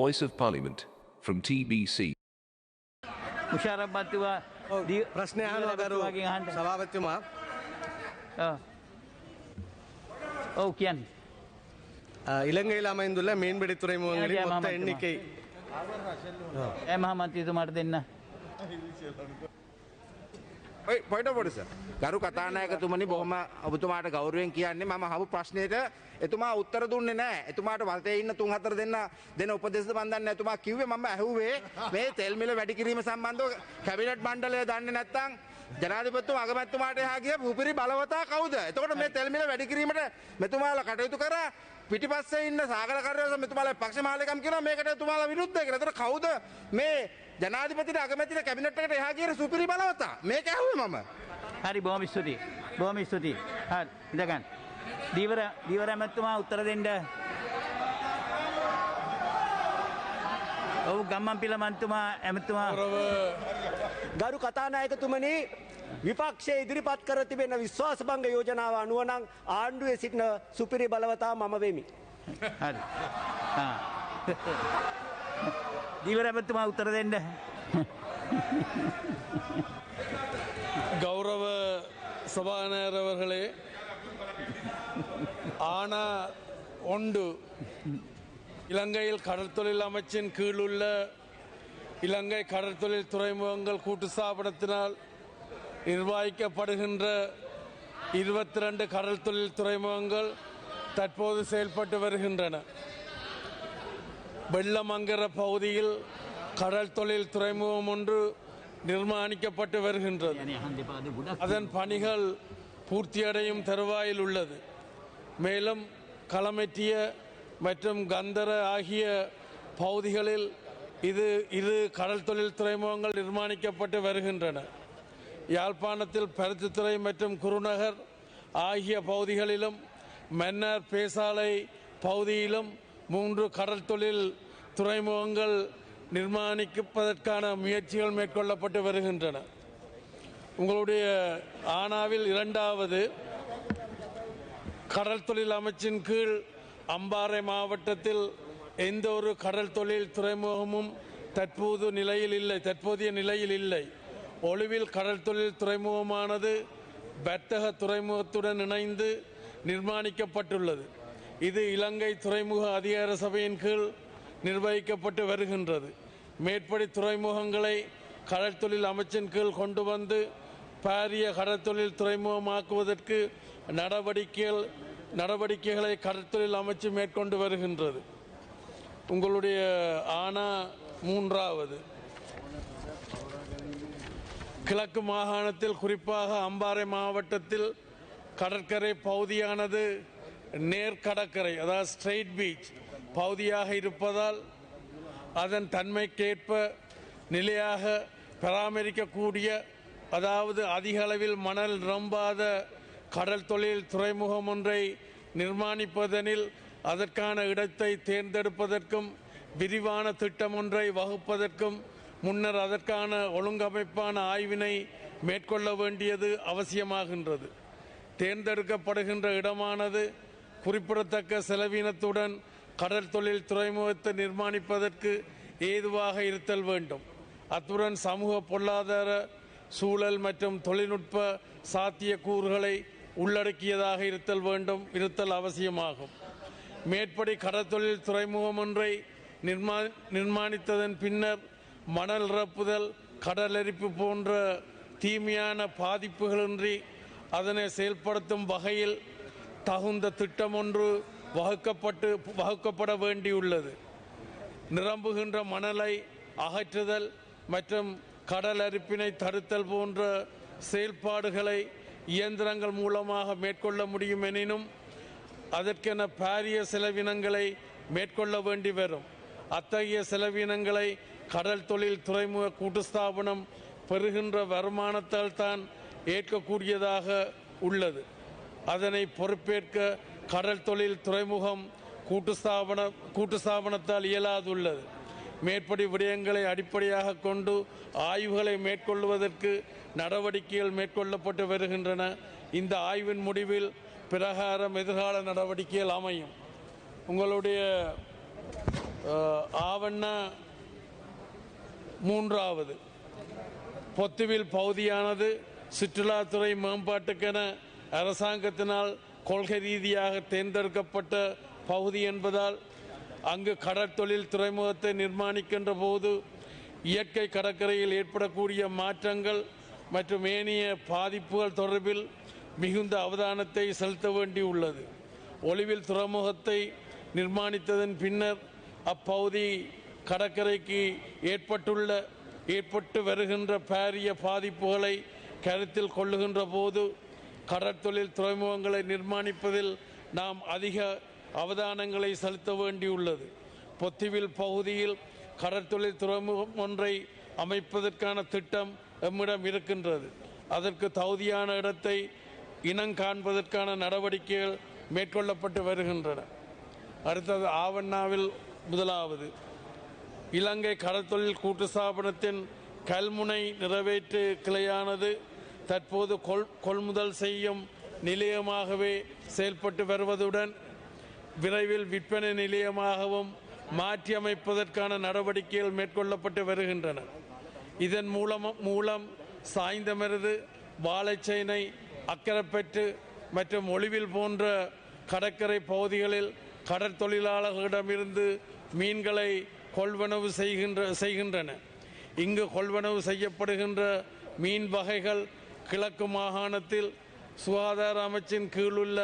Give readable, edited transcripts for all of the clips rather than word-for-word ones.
Voice of Parliament from TBC. මුෂාරෆ් මහත්මයා ප්‍රශ්නය අහනවා ගරු සභාපතිතුමා. ඔව් කියන්න. இலங்கையில் அமைந்துள்ள மீன்பிடி துறைமுகங்களின் மொத்த எண்ணிக்கை මහමන්ත්‍රීතුමාට දෙන්න. පොයිට පොඩිස ගරු කතානායකතුමනි බොහොම ඔබතුමාට ගෞරවයෙන් කියන්නේ මම අහපු ප්‍රශ්නෙට එතුමා උත්තර දුන්නේ නැහැ. එතුමාට වටේ ඉන්න 3-4 දෙන උපදෙස්ද මන් දන්නේ නැහැ. එතුමා කිව්වේ මම ඇහුවේ මේ තෙල් මිල වැඩි කිරීම සම්බන්ධව කැබිනට් මණ්ඩලය දන්නේ නැත්නම් ජනාධිපතිතුමා අගමැතිතුමාට එහා ගිය උපරි බලවතා කවුද? එතකොට මේ තෙල් මිල වැඩි කිරීමට මෙතුමාලා කටයුතු කරා පිටිපස්සේ ඉන්න සාගරකරුවෝ මෙතුමාලා පක්ෂ මාලකම් කියනවා මේකට එතුමාලා විරුද්ධයි කියලා. එතකොට කවුද මේ ජනාධිපතිට අගමැතිට කැබිනට් එකට එහා ගිය සුපිරි බලවතා? මේක ඇහුවේ මම. හරි බොහොම ස්තුතියි. බොහොම ස්තුතියි. හරි ඉඳගන්න. දීවර ඇමතුමා උත්තර දෙන්න. ඔව් ගම්මන්පිල මන්තුමා ඇමතුමා. ගරු කතානායකතුමනි විපක්ෂයේ ඉදිරිපත් කර තිබෙන විශ්වාසභංග යෝජනාව අනුව නම් ආණ්ඩුවේ සිටින සුපිරි බලවතා මම වෙමි. හරි. දීවර ඇමතුමා උත්තර දෙන්න. கௌரவ சபாநாயகர் அவர்களே, ஆனா ஒன்று இலங்கையில் கடற்தொழில் அமைச்சின் கீழுள்ள இலங்கை கடற்தொழில் துறைமுகங்கள் கூட்டு ஸ்தாபனத்தினால் நிர்வகிக்கப்படுகின்ற 22 கடல் தொழில் துறைமுகங்கள் தற்போது செயல்பட்டு வருகின்றன. வெள்ளமங்கர பகுதியில் கடல் தொழில் துறைமுகம் ஒன்று நிர்மாணிக்கப்பட்டு வருகின்றது. அதன் பணிகள் பூர்த்தியடையும் தருவாயில் உள்ளது. மேலும் களமெட்டிய மற்றும் கந்தர ஆகிய பகுதிகளில் இரு கடல் தொழில் துறைமுகங்கள் நிர்மாணிக்கப்பட்டு வருகின்றன. யாழ்ப்பாணத்தில் பருத்தித்துறை மற்றும் குருநகர் ஆகிய பகுதிகளிலும் மன்னார் பேசாலை பகுதியிலும் 3 கடல் தொழில் துறைமுகங்கள் நிர்மாணிப்பதற்கான முயற்சிகள் மேற்கொள்ளப்பட்டு வருகின்றன. உங்களுடைய ஆனாவில் 2வது கடல் தொழில் அமைச்சின் கீழ் அம்பாறை மாவட்டத்தில் எந்த ஒரு கடல் தொழில் துறைமுகமும் தற்போதைய நிலையில் இல்லை. ஒளிவில் கடல் தொழில் துறைமுகமானது வர்த்தக துறைமுகத்துடன் இணைந்து நிர்மாணிக்கப்பட்டுள்ளது. இது இலங்கை துறைமுக அதிகார சபையின் கீழ் நிர்வகிக்கப்பட்டு வருகின்றது. மேற்படி துறைமுகங்களை கடல் தொழில் அமைச்சின் கீழ் கொண்டு வந்து பாரிய கடல் தொழில் துறைமுகமாக்குவதற்கு நடவடிக்கைகளை கடற்தொழில் அமைச்சு மேற்கொண்டு வருகின்றது. உங்களுடைய ஆனா 3வது கிழக்கு மாகாணத்தில் குறிப்பாக அம்பாறை மாவட்டத்தில் கடற்கரை பகுதியானது நேர்கடற்கரை அதாவது ஸ்ட்ரெயிட் பீச் பகுதியாக இருப்பதால் அதன் தன்மைக்கேற்ப நிலையாக பராமரிக்கக்கூடிய அதாவது அதிக அளவில் மணல் நிரம்பாத கடல் தொழில் துறைமுகம் ஒன்றை நிர்மாணிப்பதனில் அதற்கான இடத்தை தேர்ந்தெடுப்பதற்கும் விரிவான திட்டம் ஒன்றை வகுப்பதற்கும் முன்னர் அதற்கான ஒழுங்கமைப்பான ஆய்வினை மேற்கொள்ள வேண்டியது அவசியமாகின்றது. தேர்ந்தெடுக்கப்படுகின்ற இடமானது குறிப்பிடத்தக்க செலவினத்துடன் கடல் தொழில் துறைமுகத்தை நிர்மாணிப்பதற்கு ஏதுவாக இருத்தல் வேண்டும். அத்துடன் சமூக பொருளாதார சூழல் மற்றும் தொழில்நுட்ப சாத்தியக்கூறுகளை உள்ளடக்கியதாக இருத்தல் அவசியமாகும். மேற்படி கடற்தொழில் துறைமுகம் ஒன்றை நிர்மாணித்ததன் பின்னர் மணல் நிரப்புதல், கடலரிப்பு போன்ற தீமையான பாதிப்புகளின்றி அதனை செயல்படுத்தும் வகையில் தகுந்த திட்டம் ஒன்று வகுக்கப்பட வேண்டியுள்ளது. நிரம்புகின்ற மணலை அகற்றுதல் மற்றும் கடல் அரிப்பினை தடுத்தல் போன்ற செயல்பாடுகளை இயந்திரங்கள் மூலமாக மேற்கொள்ள முடியும் எனினும் அதற்கென பாரிய செலவினங்களை மேற்கொள்ள வேண்டி வரும். அத்தகைய செலவினங்களை கடல் தொழில் துறைமுக கூட்டு ஸ்தாபனம் பெறுகின்ற வருமானத்தால் தான் ஏற்கக்கூடியதாக உள்ளது. அதனை பொறுப்பேற்க கடல் தொழில் துறைமுகம் கூட்டு ஸ்தாபனத்தால் இயலாதுள்ளது. மேற்படி விடயங்களை அடிப்படையாக கொண்டு ஆய்வுகளை மேற்கொள்வதற்கு நடவடிக்கைகள் மேற்கொள்ளப்பட்டு வருகின்றன. இந்த ஆய்வின் முடிவில் பிரகாரம் எதிர்கால நடவடிக்கைகள் அமையும். உங்களுடைய ஆவண்ணா மூன்றாவது. பொத்துவில் பகுதியானது சுற்றுலாத்துறை மேம்பாட்டுக்கென அரசாங்கத்தினால் கொள்கை ரீதியாக தேர்ந்தெடுக்கப்பட்ட பகுதி என்பதால் அங்கு கடற்தொழில் துறைமுகத்தை நிர்மாணிக்கின்ற போது இயற்கை கடற்கரையில் ஏற்படக்கூடிய மாற்றங்கள் மற்றும் ஏனைய பாதிப்புகள் தொடர்பில் மிகுந்த அவதானத்தை செலுத்த வேண்டியுள்ளது. ஒலிவில் துறைமுகத்தை நிர்மாணித்ததன் பின்னர் அப்பகுதி கடற்கரைக்கு ஏற்பட்டு வருகின்ற பாரிய பாதிப்புகளை கருத்தில் கொள்ளுகின்ற போது கடற்தொழில் துறைமுகங்களை நிர்மாணிப்பதில் நாம் அதிக அவதானங்களை செலுத்த வேண்டியுள்ளது. பொத்துவில் பகுதியில் கடற்தொழில் துறைமுகம் ஒன்றை அமைப்பதற்கான திட்டம் எம்மிடம் இருக்கின்றது. அதற்கு தகுதியான இடத்தை இனங்காண்பதற்கான நடவடிக்கைகள் மேற்கொள்ளப்பட்டு வருகின்றன. அடுத்தது ஆவண்ணாவில் முதலாவது. இலங்கை கடற்தொழில் கூட்டு ஸ்தாபனத்தின் கல்முனை நிறைவேற்று கிளையானது தற்போது கொள்முதல் செய்யும் நிலையமாகவே செயல்பட்டு வருவதுடன் விரைவில் விற்பனை நிலையமாகவும் மாற்றியமைப்பதற்கான நடவடிக்கைகள் மேற்கொள்ளப்பட்டு வருகின்றன. இதன் மூலம் சாய்ந்தமருது, வாழைச்சேனை, அக்கரைப்பற்று மற்றும் ஒலிவில் போன்ற கடற்கரை பகுதிகளில் கடற்தொழிலாளர்களிடமிருந்து மீன்களை கொள்வனவு செய்கின்றன. இங்கு கொள்வனவு செய்யப்படுகின்ற மீன் வகைகள் கிழக்கு மாகாணத்தில் சுகாதார அமைச்சின் கீழுள்ள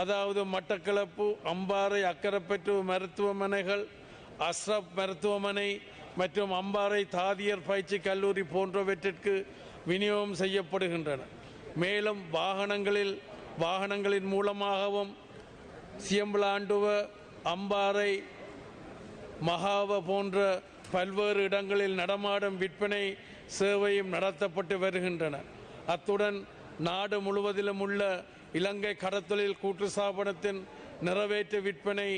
அதாவது மட்டக்களப்பு, அம்பாறை, அக்கரைப்பற்று மருத்துவமனைகள், அஸ்ரப் மருத்துவமனை மற்றும் அம்பாறை தாதியர் பயிற்சி கல்லூரி போன்றவற்றிற்கு விநியோகம் செய்யப்படுகின்றன. மேலும் வாகனங்களின் மூலமாகவும் சியம்பலாண்டுவ, அம்பாறை, மகாவ போன்ற பல்வேறு இடங்களில் நடமாடும் விற்பனை சேவையும் நடத்தப்பட்டு வருகின்றன. அத்துடன் நாடு முழுவதிலும் உள்ள இலங்கை கடற்தொழில் கூட்டு ஸ்தாபனத்தின் நிறைவேற்று விற்பனை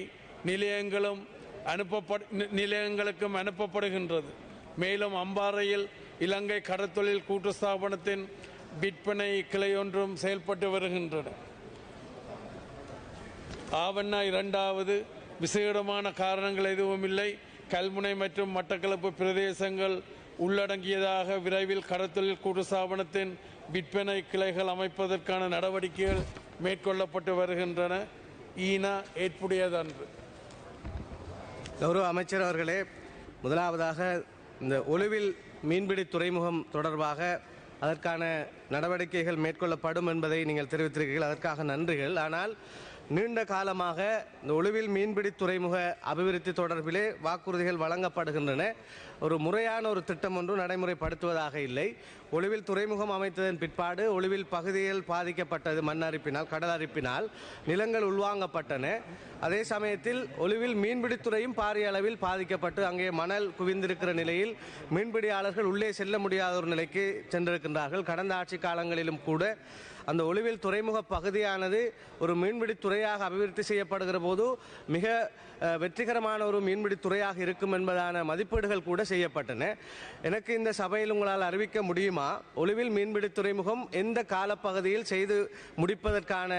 நிலையங்களுக்கும் அனுப்பப்படுகின்றது. மேலும் அம்பாறையில் இலங்கை கடற்தொழில் கூட்டு ஸ்தாபனத்தின் விற்பனை கிளையொன்றும் செயல்பட்டு வருகின்றன. ஆவண்ணா இரண்டாவது. விசேடமான காரணங்கள் எதுவும் இல்லை. கல்முனை மற்றும் மட்டக்களப்பு பிரதேசங்கள் உள்ளடங்கியதாக விரைவில் கடற்தொழில் கூட்டு ஸ்தாபனத்தின் விற்பனை கிளைகள் அமைப்பதற்கான நடவடிக்கைகள் மேற்கொள்ளப்பட்டு வருகின்றன. ஈனா ஏற்புடையதன்று. கௌரவ அமைச்சர் அவர்களே, முதலாவதாக இந்த ஒலிவில் மீன்பிடி துறைமுகம் தொடர்பாக அதற்கான நடவடிக்கைகள் மேற்கொள்ளப்படும் என்பதை நீங்கள் தெரிவித்திருக்கிறீர்கள். அதற்காக நன்றிகள். ஆனால் நீண்ட காலமாக இந்த ஒலிவில் மீன்பிடி துறைமுக அபிவிருத்தி தொடர்பிலே வாக்குறுதிகள் வழங்கப்படுகின்றன. ஒரு முறையான ஒரு திட்டம் ஒன்று நடைமுறைப்படுத்துவதாக இல்லை. ஒலிவில் துறைமுகம் அமைத்ததன் பிற்பாடு ஒலிவில் பகுதிகள் பாதிக்கப்பட்டது. மண் அரிப்பினால், கடல் அரிப்பினால் நிலங்கள் உள்வாங்கப்பட்டன. அதே சமயத்தில் ஒலிவில் மீன்பிடித்துறையும் பாரிய அளவில் பாதிக்கப்பட்டு அங்கே மணல் குவிந்திருக்கிற நிலையில் மீன்பிடியாளர்கள் உள்ளே செல்ல முடியாத ஒரு நிலைக்கு சென்றிருக்கின்றார்கள். கடந்த ஆட்சி காலங்களிலும் கூட அந்த ஒலிவில் துறைமுக பகுதியானது ஒரு மீன்பிடி துறையாக அபிவிருத்தி செய்யப்படுகிற போது மிக வெற்றிகரமான ஒரு மீன்பிடி துறையாக இருக்கும் என்பதான மதிப்பீடுகள் கூட செய்யப்பட்டன. எனக்கு இந்த சபையில் உங்களால் அறிவிக்க முடியுமா, ஒலிவில் மீன்பிடி துறைமுகம் எந்த காலப்பகுதியில் செய்து முடிப்பதற்கான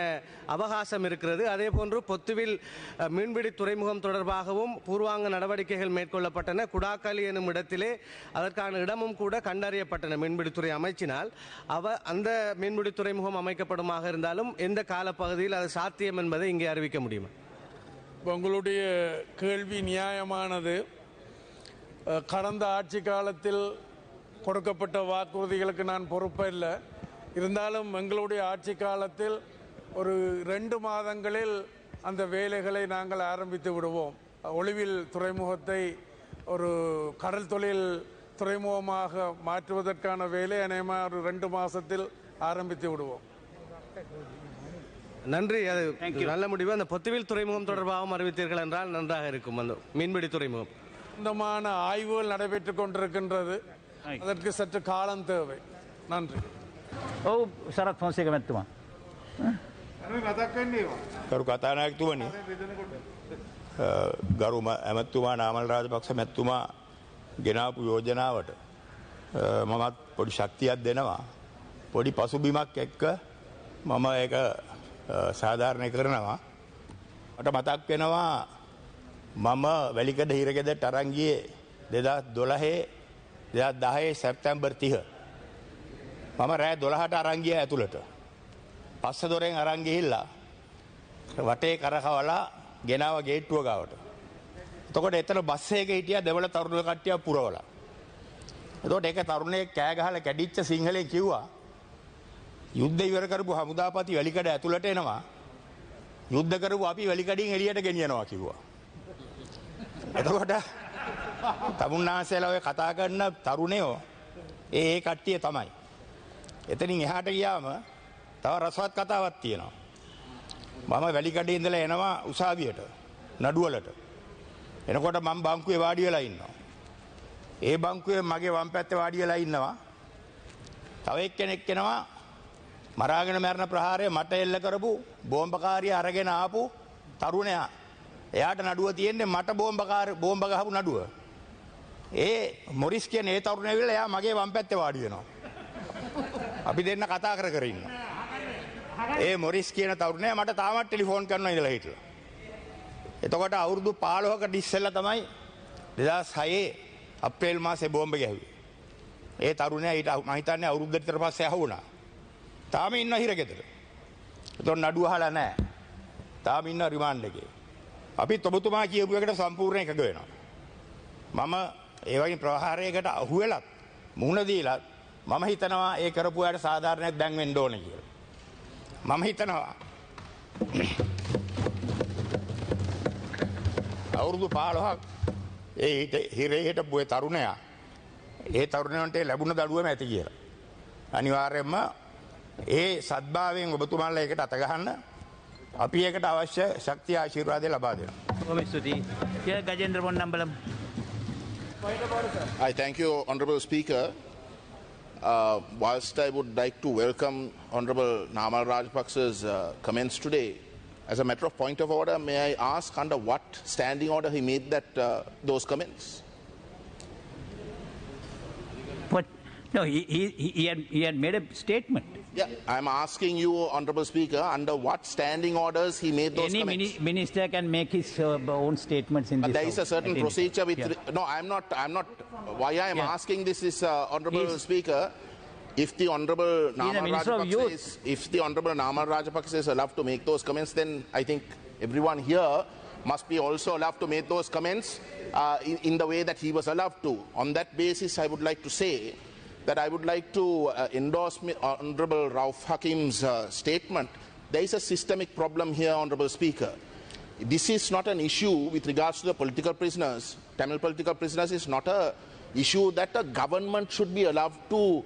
அவகாசம் இருக்கிறது? அதே போன்று பொத்துவில் மீன்பிடி துறைமுகம் தொடர்பாகவும் பூர்வாங்க நடவடிக்கைகள் மேற்கொள்ளப்பட்டன. குடாக்கலி எனும் இடத்திலே அதற்கான இடமும் கூட கண்டறியப்பட்டன மீன்பிடித்துறை அமைச்சினால். அந்த மீன்பிடி துறைமுகம் அமைக்கப்படுமாக இருந்தாலும் எந்த காலப்பகுதியில் அது சாத்தியம் என்பதை இங்கே அறிவிக்க முடியுமா? உங்களுடைய கேள்வி நியாயமானது. கடந்த ஆட்சி காலத்தில் கொடுக்கப்பட்ட வாக்குறுதிகளுக்கு நான் பொறுப்பில்லை. இருந்தாலும் எங்களுடைய ஆட்சி காலத்தில் ஒரு 2 மாதங்களில் அந்த வேலைகளை நாங்கள் ஆரம்பித்து விடுவோம். ஒலிவில் துறைமுகத்தை ஒரு கடல் தொழில் துறைமுகமாக மாற்றுவதற்கான வேலை அநேகமாக ஒரு 2 மாதத்தில் ஆரம்பித்து விடுவோம். நன்றி. அது நல்ல முடிவு. அந்த பொத்துவில் துறைமுகம் தொடர்பாகவும் அறிவித்தீர்கள் என்றால் நன்றாக இருக்கும். அந்த மீன்பிடி துறைமுகம் சொந்தமான ஆய்வுகள் நடைபெற்றுக் கொண்டிருக்கின்றது. அதற்கு சற்று காலம் தேவை. நன்றி. சரத் பொன்சேகா மெத்துமா. කරු කතානායකතුමනි, ගරු ඇමැතුමා නාමල් රාජපක්ෂ මැතිතුමා ගෙනාපු යෝජනාවට මමත් පොඩි ශක්තියක් දෙනවා. පොඩි පසුබිමක් එක්ක මම ඒක සාධාරණය කරනවා. මට මතක් වෙනවා මම වැලිකඩ හිරගෙදරට අරන් ගියේ 2010 සැප්තැම්බර් 30. මම රෑ 12ට අරන් ගියා ඇතුළට. පස්ස දොරෙන් අරන් ගිහිල්ලා වටේ කරකවලා ගෙනාව ගේට්ටුව ගාවට. එතකොට එතන බස් එකක හිටියා දෙවල තරුණ කට්ටියක් පුරවලා. එතකොට ඒක තරුණයෙක් කෑ ගහලා කැඩිච්ච සිංහලෙන් කිව්වා යුද්ධ ඉවර කරපු හමුදාපති වැලිකඩ ඇතුළට එනවා. යුද්ධ කරපු අපි වැලිකඩින් එළියට ගෙනියනවා කිව්වා. එතකොට තමුන්නාන්සේලා ඔය කතා කරන තරුණයෝ ඒ කට්ටිය තමයි. එතනින් එහාට ගියාම තව රසවත් කතාවක් තියෙනවා. මම වැලිකඩේ ඉඳලා එනවා උසාවියට නඩුවලට. එනකොට මම බංකුවේ වාඩි වෙලා ඉන්නවා. ඒ බංකුවේ මගේ වම් පැත්තේ වාඩි වෙලා ඉන්නවා. තව එක්කෙනෙක් එනවා මරාගෙන මරණ ප්‍රහාරය මට එල්ල කරපු බෝම්බකාරිය අරගෙන ආපු තරුණයා. එයාට නඩුව තියෙන්නේ මට බෝම්බ ගහපු නඩුව. ඒ මොරිස් කියන ඒ තරුණයා ඇවිල්ලා එයා මගේ වම් පැත්තේ වාඩි වෙනවා. අපි දෙන්න කතා කර ඉන්නවා. ඒ මොරිස් කියන තරුණයා මට තාමත් ටෙලිෆෝන් කරනවා ඉඳලා හිටලා. එතකොට අවුරුදු 15කට ඉස්සෙල්ලා තමයි 2006 අප්‍රේල් මාසේ බෝම්බ ගැහුවේ. ඒ තරුණයා ඊට මම හිතන්නේ අවුරුද්දකට විතර පස්සේ අහුණා. තාම ඉන්න හිරගෙදර. එතකොට නඩුව අහලා නැහැ. තාම ඉන්න රිමාන්ඩ් එකේ. අපිත් ඔබතුමා කියපු එකට සම්පූර්ණ එකග වෙනවා. මම ඒ වගේ ප්‍රහාරයකට අහු වෙලත් මුහුණ දීලත් මම හිතනවා ඒ කරපු අයට සාධාරණයක් දැන් වෙන්න ඕනේ කියලා. මම හිතනවා අවුරුදු 15ක් ඒ හිරේ හිටපු ඒ තරුණයා ඒ තරුණයන්ට ලැබුණ දඩුවම ඇති කියලා. අනිවාර්යයෙන්ම ඒ සද්භාවයෙන් ඔබතුමාලා ඒකට අත ගහන්න අපි ඒකට අවශ්‍ය ශක්තිය ආශිර්වාදය ලබා දෙනවා. බොහොම ස්තුතියි. Gajendra Ponnambalam. I thank you, Honorable Speaker. Whilst I would like to welcome Honorable Namal Rajapaksa's comments today, as a matter of point of order, may I ask under what standing order he made those comments? What? No, he had made a statement. Yeah, I'm asking you, Honorable Speaker, under what standing orders he made those Any comments? minister can make his own statements in this. There is a certain procedure with... Yeah. No, I'm not... Why I'm asking this is, Honorable Speaker, if the Honorable Namal Rajapaksa is allowed to make those comments, then I think everyone here must be also allowed to make those comments in the way that he was allowed to. On that basis, I would like to say that I would like to endorse Honorable Rauf Hakim's statement. There is a systemic problem here, Honorable Speaker. This is not an issue with regards to the political prisoners. Tamil political prisoners is not a issue that the government should be allowed to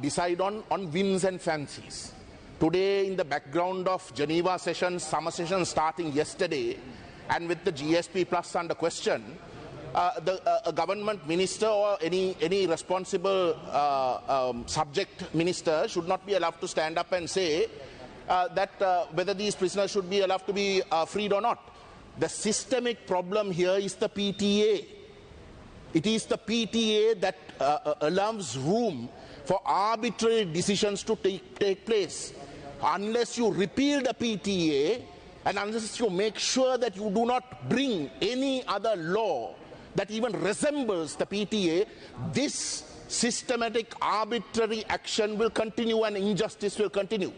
decide on whims and fancies. Today, in the background of Geneva sessions, summer sessions starting yesterday, and with the GSP Plus under question, a government minister or any responsible subject minister should not be allowed to stand up and say that whether these prisoners should be allowed to be freed or not. The systemic problem here is the PTA. It is the PTA that allows room for arbitrary decisions to take place. Unless you repeal the PTA and unless you make sure that you do not bring any other law that even resembles the PTA, this systematic arbitrary action will continue and injustice will continue.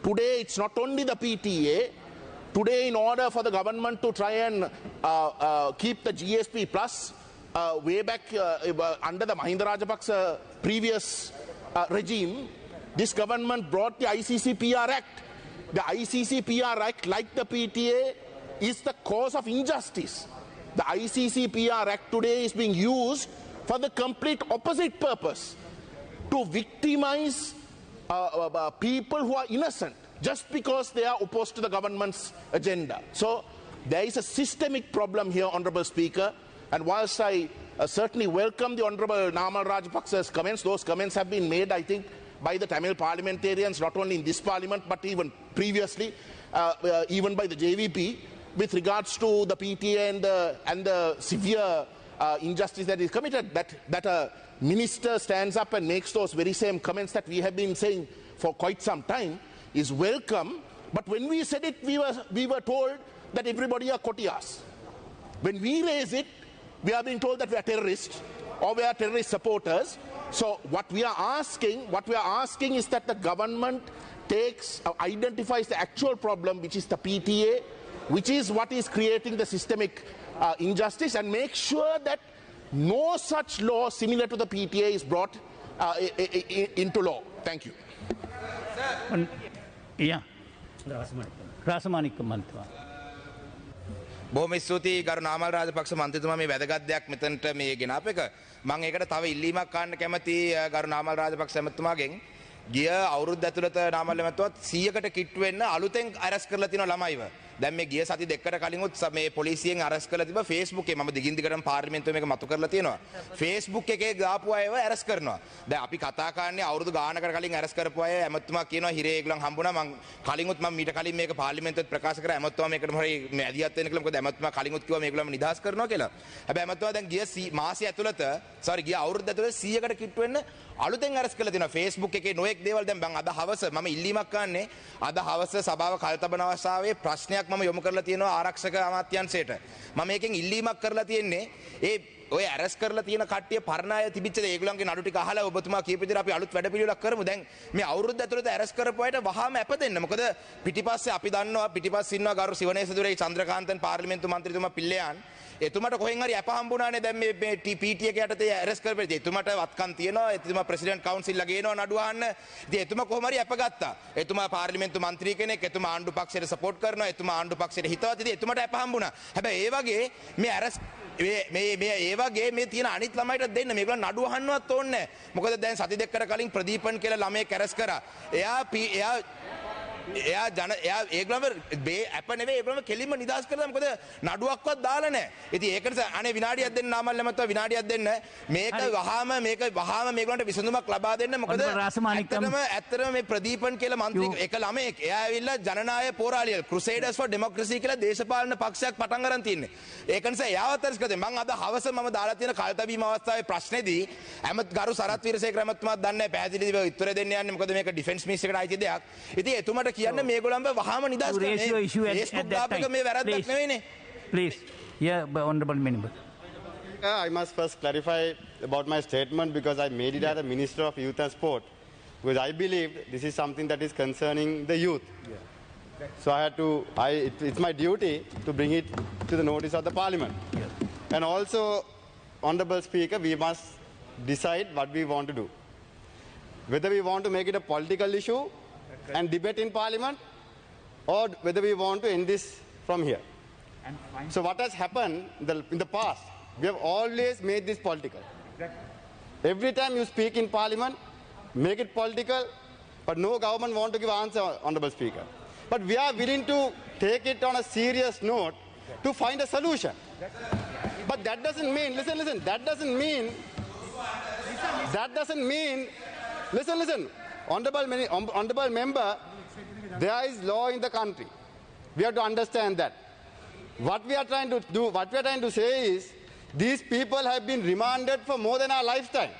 Today, it's not only the PTA. Today, in order for the government to try and keep the GSP Plus, way back under the Mahinda Rajapaksa previous regime, this government brought the ICCPR Act. The ICCPR Act, like the PTA, is the cause of injustice. The ICCPR Act today is being used for the complete opposite purpose, to victimize people who are innocent just because they are opposed to the government's agenda. So there is a systemic problem here, Honorable Speaker, and whilst I certainly welcome the Honorable Namal Rajapaksa's comments, those comments have been made, I think, by the Tamil parliamentarians, not only in this parliament, but even previously, even by the JVP, with regards to the PTA and the severe injustice that is committed, that a minister stands up and makes those very same comments that we have been saying for quite some time is welcome. But when we said it, we were told that everybody are Kotiyas. When we raise it, we are being told that we are terrorists or we are terrorist supporters. So what we are asking is that the government identifies the actual problem, which is the PTA, which is what is creating the systemic injustice, and make sure that no such law similar to the PTA is brought into law. Thank you. Yeah. Rasamanikam Mantwa. බොහොම ස්තුතියි ගරු නාමල් රාජපක්ෂ මන්ත්‍රීතුමා මේ වැදගත් දෙයක් මෙතනට මේ ගෙනාප එක. මම ඒකට තව ඉල්ලීමක් ගන්න කැමති ගරු නාමල් රාජපක්ෂ ඇමතුමාගෙන්. ගිය අවුරුද්ද ඇතුළත නාමල් ඇමතුවත් 100කට කිට්ටු වෙන්න අලුතෙන් අරස් කරලා තියෙනවා ළමයිව. දැන් මේ ගිය සති දෙකකට කලින්ුත් මේ පොලිසියෙන් අරස් කරලා තිබ්බා Facebook එකේ. මම දිගින් දිගටම පාර්ලිමේන්තුවේ මේක මතු කරලා තියෙනවා. Facebook එකේ දාපු අයව අරස් කරනවා. දැන් අපි කතා කරන්නේ අවුරුදු ගානකට කලින් අරස් කරපු අය. ඇමතුමා කියනවා හිරේ ඒගොල්ලන් හම්බුණා. මම මීට කලින් මේක පාර්ලිමේන්තුවෙත් ප්‍රකාශ කරා. ඇමතුමා මේකට හරි මේ ඇදියත් වෙන්න කියලා. මොකද ඇමතුමා කලින්ුත් කිව්වා මේගොල්ලන්ම නිදහස් කරනවා කියලා. හැබැයි ඇමතුමා දැන් ගිය මාසය ඇතුළත ගිය අවුරුද්ද ඇතුළත 100කට කිට්ටු වෙන්න අලුතෙන් අරස් කරලා තියෙනවා. Facebook එකේ නොඑක් දේවල් දැන් මම අද හවස මම ඉල්ලීමක් ගන්නනේ. අද හවස සභාව කල්තබන අවස්ථාවේ ප්‍රශ්නයක් මම යොමු කරලා තියෙනවා ආරක්ෂක අමාත්‍යාංශයට. මම මේකෙන් ඉල්ලීමක් කරලා තියෙන්නේ ඔය අරස් කරලා තියෙන කට්ටිය පරණ අය තිබිච්ච ඒගොල්ලන්ගේ නඩු ටික අහලා ඔබතුමා කියපු විදිහට අපි අලුත් වැඩපිළිවෙලක් කරමු. දැන් මේ අවුරුද්ද ඇතුළත අරස් කරපු අයට වහාම අප දෙන්න. මොකද පිටිපස්සේ අපි දන්නවා පිටිපස්සේ ඉන්නවා ගරු සිවනේසදුරේ චන්ද්‍රකාන්තන් පාර්ලිමේන්තු මන්ත්‍රීතුමා පිල්ලයන්. එතුමාට කොහෙන් හරි අප හම්බුණානේ දැන් මේ PTA එක යටතේ අරස් කරපෙද්දී. එතුමාට වත්කම් තියෙනවා. එතුමා ප්‍රෙසිඩන්ට් කවුන්සිල් ලා ගේනවා නඩුව අහන්න. ඉතින් එතුමා කොහොම හරි අප ගත්තා. එතුමා පාර්ලිමේන්තු මන්ත්‍රී කෙනෙක්. එතුමා ආණ්ඩු පක්ෂයට සපෝට් කරනවා. එතුමා ආණ්ඩු පක්ෂයට හිතවත්. ඉතින් එතුමාට අප හම්බුණා. හැබැයි ඒ වගේ මේ අරස් ඒ වගේ මේ තියෙන අනිත් ළමයිට දෙන්න මේගොල්ලෝ නඩුව අහන්නවත් ඕනේ නැහැ. මොකද දැන් සති දෙකකට කලින් ප්‍රදීපන් කියලා ළමයෙක් අරස් කරා. එයා ඒගොල්ලෝ අප නෙවෙයි ඒගොල්ලෝ කෙලින්ම නිදහස් කරලා මොකද නඩුවක්වත් දාලා නැහැ. ඉතින් ඒක නිසා අනේ විනාඩියක් දෙන්න නාමල් නැමතුව විනාඩියක් දෙන්න. මේක වහාම මේගොල්ලන්ට විසඳුමක් ලබා දෙන්න. මොකද ඇත්තටම මේ ප්‍රදීපන් කියලා මන්ත්‍රී එක ළමයෙක් එයා ඇවිල්ලා ජනනායක පෝරාලිය Crusaders for Democracy කියලා දේශපාලන පක්ෂයක් පටන් ගන්න තින්නේ. ඒක නිසා එයාවත් අරස් කරලා මම අද හවස මම දාලා තියෙන කල්තබීම අවස්ථාවේ ප්‍රශ්නේදී ගරු සරත් වීරසේකර ඇමතුමාත් දන්නේ නැහැ පැහැදිලිව උත්තර දෙන්න යන්නේ. මොකද මේක ඩිෆෙන්ස් මිනිස්ටර් එකට අයිති දෙයක්. ඉතින් එතුමාට කියන්න මේගොල්ලන්ව වහාම නිදහස් කරන්න. Facebook දාපු එක මේ වැරද්දක් නෙවෙයිනේ. Please. Yeah, honorable member. I must first clarify about my statement because I made it as a Minister of Youth and Sport. Because I believe this is something that is concerning the youth. So it's my duty to bring it to the notice of the Parliament. And also, Honorable Speaker, we must decide what we want to do. Whether we want to make it a political issue and debate in Parliament, or whether we want to end this from here. So what has happened in the past, we have always made this political. Every time you speak in Parliament, make it political, but no government want to give answer, Honorable Speaker. But we are willing to take it on a serious note to find a solution. But that doesn't mean, listen, that doesn't mean, listen, Honorable member, there is law in the country. We have to understand that. What we are trying to say is, these people have been remanded for more than our lifetime.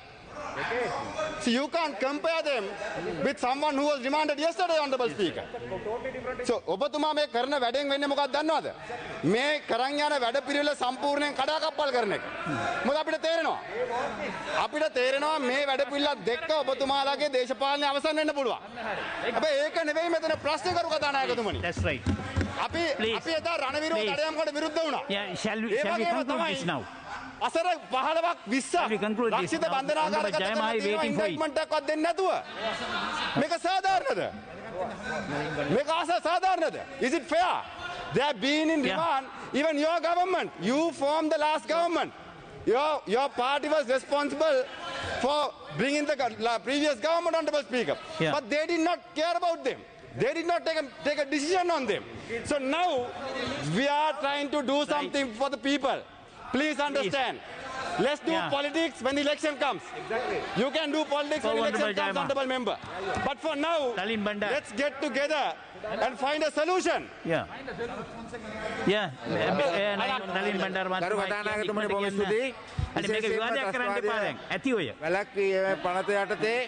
Okay. So you can't compare them with someone who was remanded yesterday, Honorable Speaker. So, ඔබතුමා මේ කරන වැඩෙන් වෙන්නේ මොකක්ද දන්නවද? මේ කරන් යන වැඩ පිළිවෙල සම්පූර්ණයෙන් කඩාකප්පල් කරන එක. මොකද අපිට තේරෙනවා මේ වැඩ පිළිවෙලත් දෙක්ක ඔබතුමාලාගේ දේශපාලනය අවසන් වෙන්න පුළුවන්. හැබැයි ඒක නෙවෙයි මෙතන ප්‍රශ්නේ කරු කතානායකතුමනි. That's right. අපි එදා රණවිරෝධ දඩයම්කට විරුද්ධ වුණා. Yeah, shall we conclude this now? අසර 15ක් 20ක් රක්ෂිත බන්ධනාගාරයකට ඉන්වයිට්මන්ට් එකක්වත් දෙන්නේ නැතුව මේක සාධාරණද? මේක සාධාරණද? Is it fair? They have been in remand. Even your government, you formed the last government. Your party was responsible for bringing the previous government, Honorable Speaker. Yeah. But they did not care about them. They did not take a decision on them. So now we are trying to do something for the people. Please understand. Let's do politics when the election comes. Exactly. You can do politics when the election comes, Honorable Member. But for now, let's get together and find a solution. Yeah. Yeah. Nalin Bandar ගරු කතානායකතුමනි බොහොම ස්තුතියි. අනේ මේක විවාදයක් කරන්න එපා දැන්. ඇති ඔය. වැලක්වීමේ පනත යටතේ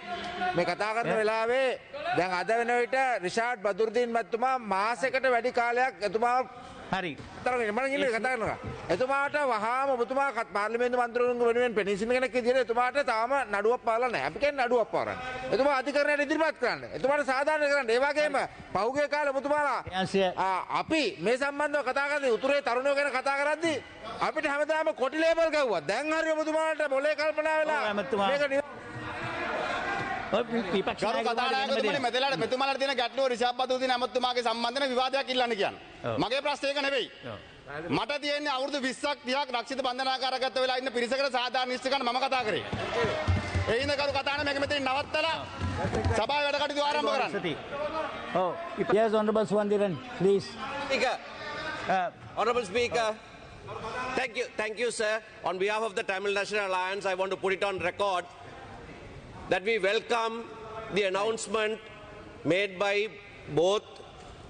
මේ කතා කරන වෙලාවේ දැන් අද වෙන විට රිෂාඩ් බදුරුදීන් මැතිතුමා මාසයකට වැඩි කාලයක් එතුමා හරි. එතුමාට වහාම ඔබතුමා පාර්ලිමේන්තු මන්ත්‍රීවරුන් වෙනුවෙන් පෙනී සිටින කෙනෙක් විදිහට එතුමාට තාම නඩුවක් පාලා නැහැ. අපි කියන්නේ නඩුවක් පාරන්න. එතුමා අධිකරණයට ඉදිරිපත් කරන්න. එතුමාට සාධාරණ කරන්න. ඒ වගේම පහුගිය කාලේ ඔබතුමාලා අපි මේ සම්බන්ධව කතා කරද්දී උතුරේ තරුණයෝ ගැන කතා කරද්දී අපිට හැමදාම කොටි ලේබල් ගැව්වා. දැන් හරි ඔබතුමාලට මොලේ කල්පනා වෙලා මේක ගරු කතානායකතුමනි මෙතනට මෙතුමාලට තියෙන ගැටලුව රිෂාඩ් බදුරුදීන් ඇමතුමාගේ සම්බන්ධන විවාදයක් ඉල්ලන්න කියන්නේ. මගේ ප්‍රශ්නේ ඒක නෙවෙයි. මට තියෙන්නේ අවුරුදු 20ක් 30ක් රක්ෂිත බන්ධනාගාරගත වෙලා ඉන්න පිරිසකට සාධාරණ නිශ්චය ගන්න මම කතා කරේ. ඒ හින්දා ගරු කතානායක මේක මෙතනින් නවත්තලා සභාවේ වැඩ කටයුතු ආරම්භ කරන්න. Oh, yes, Honorable Swandiran, please. Speaker, Honorable Speaker, thank you, sir. On behalf of the Tamil National Alliance, I want to put it on record that we welcome the announcement made by both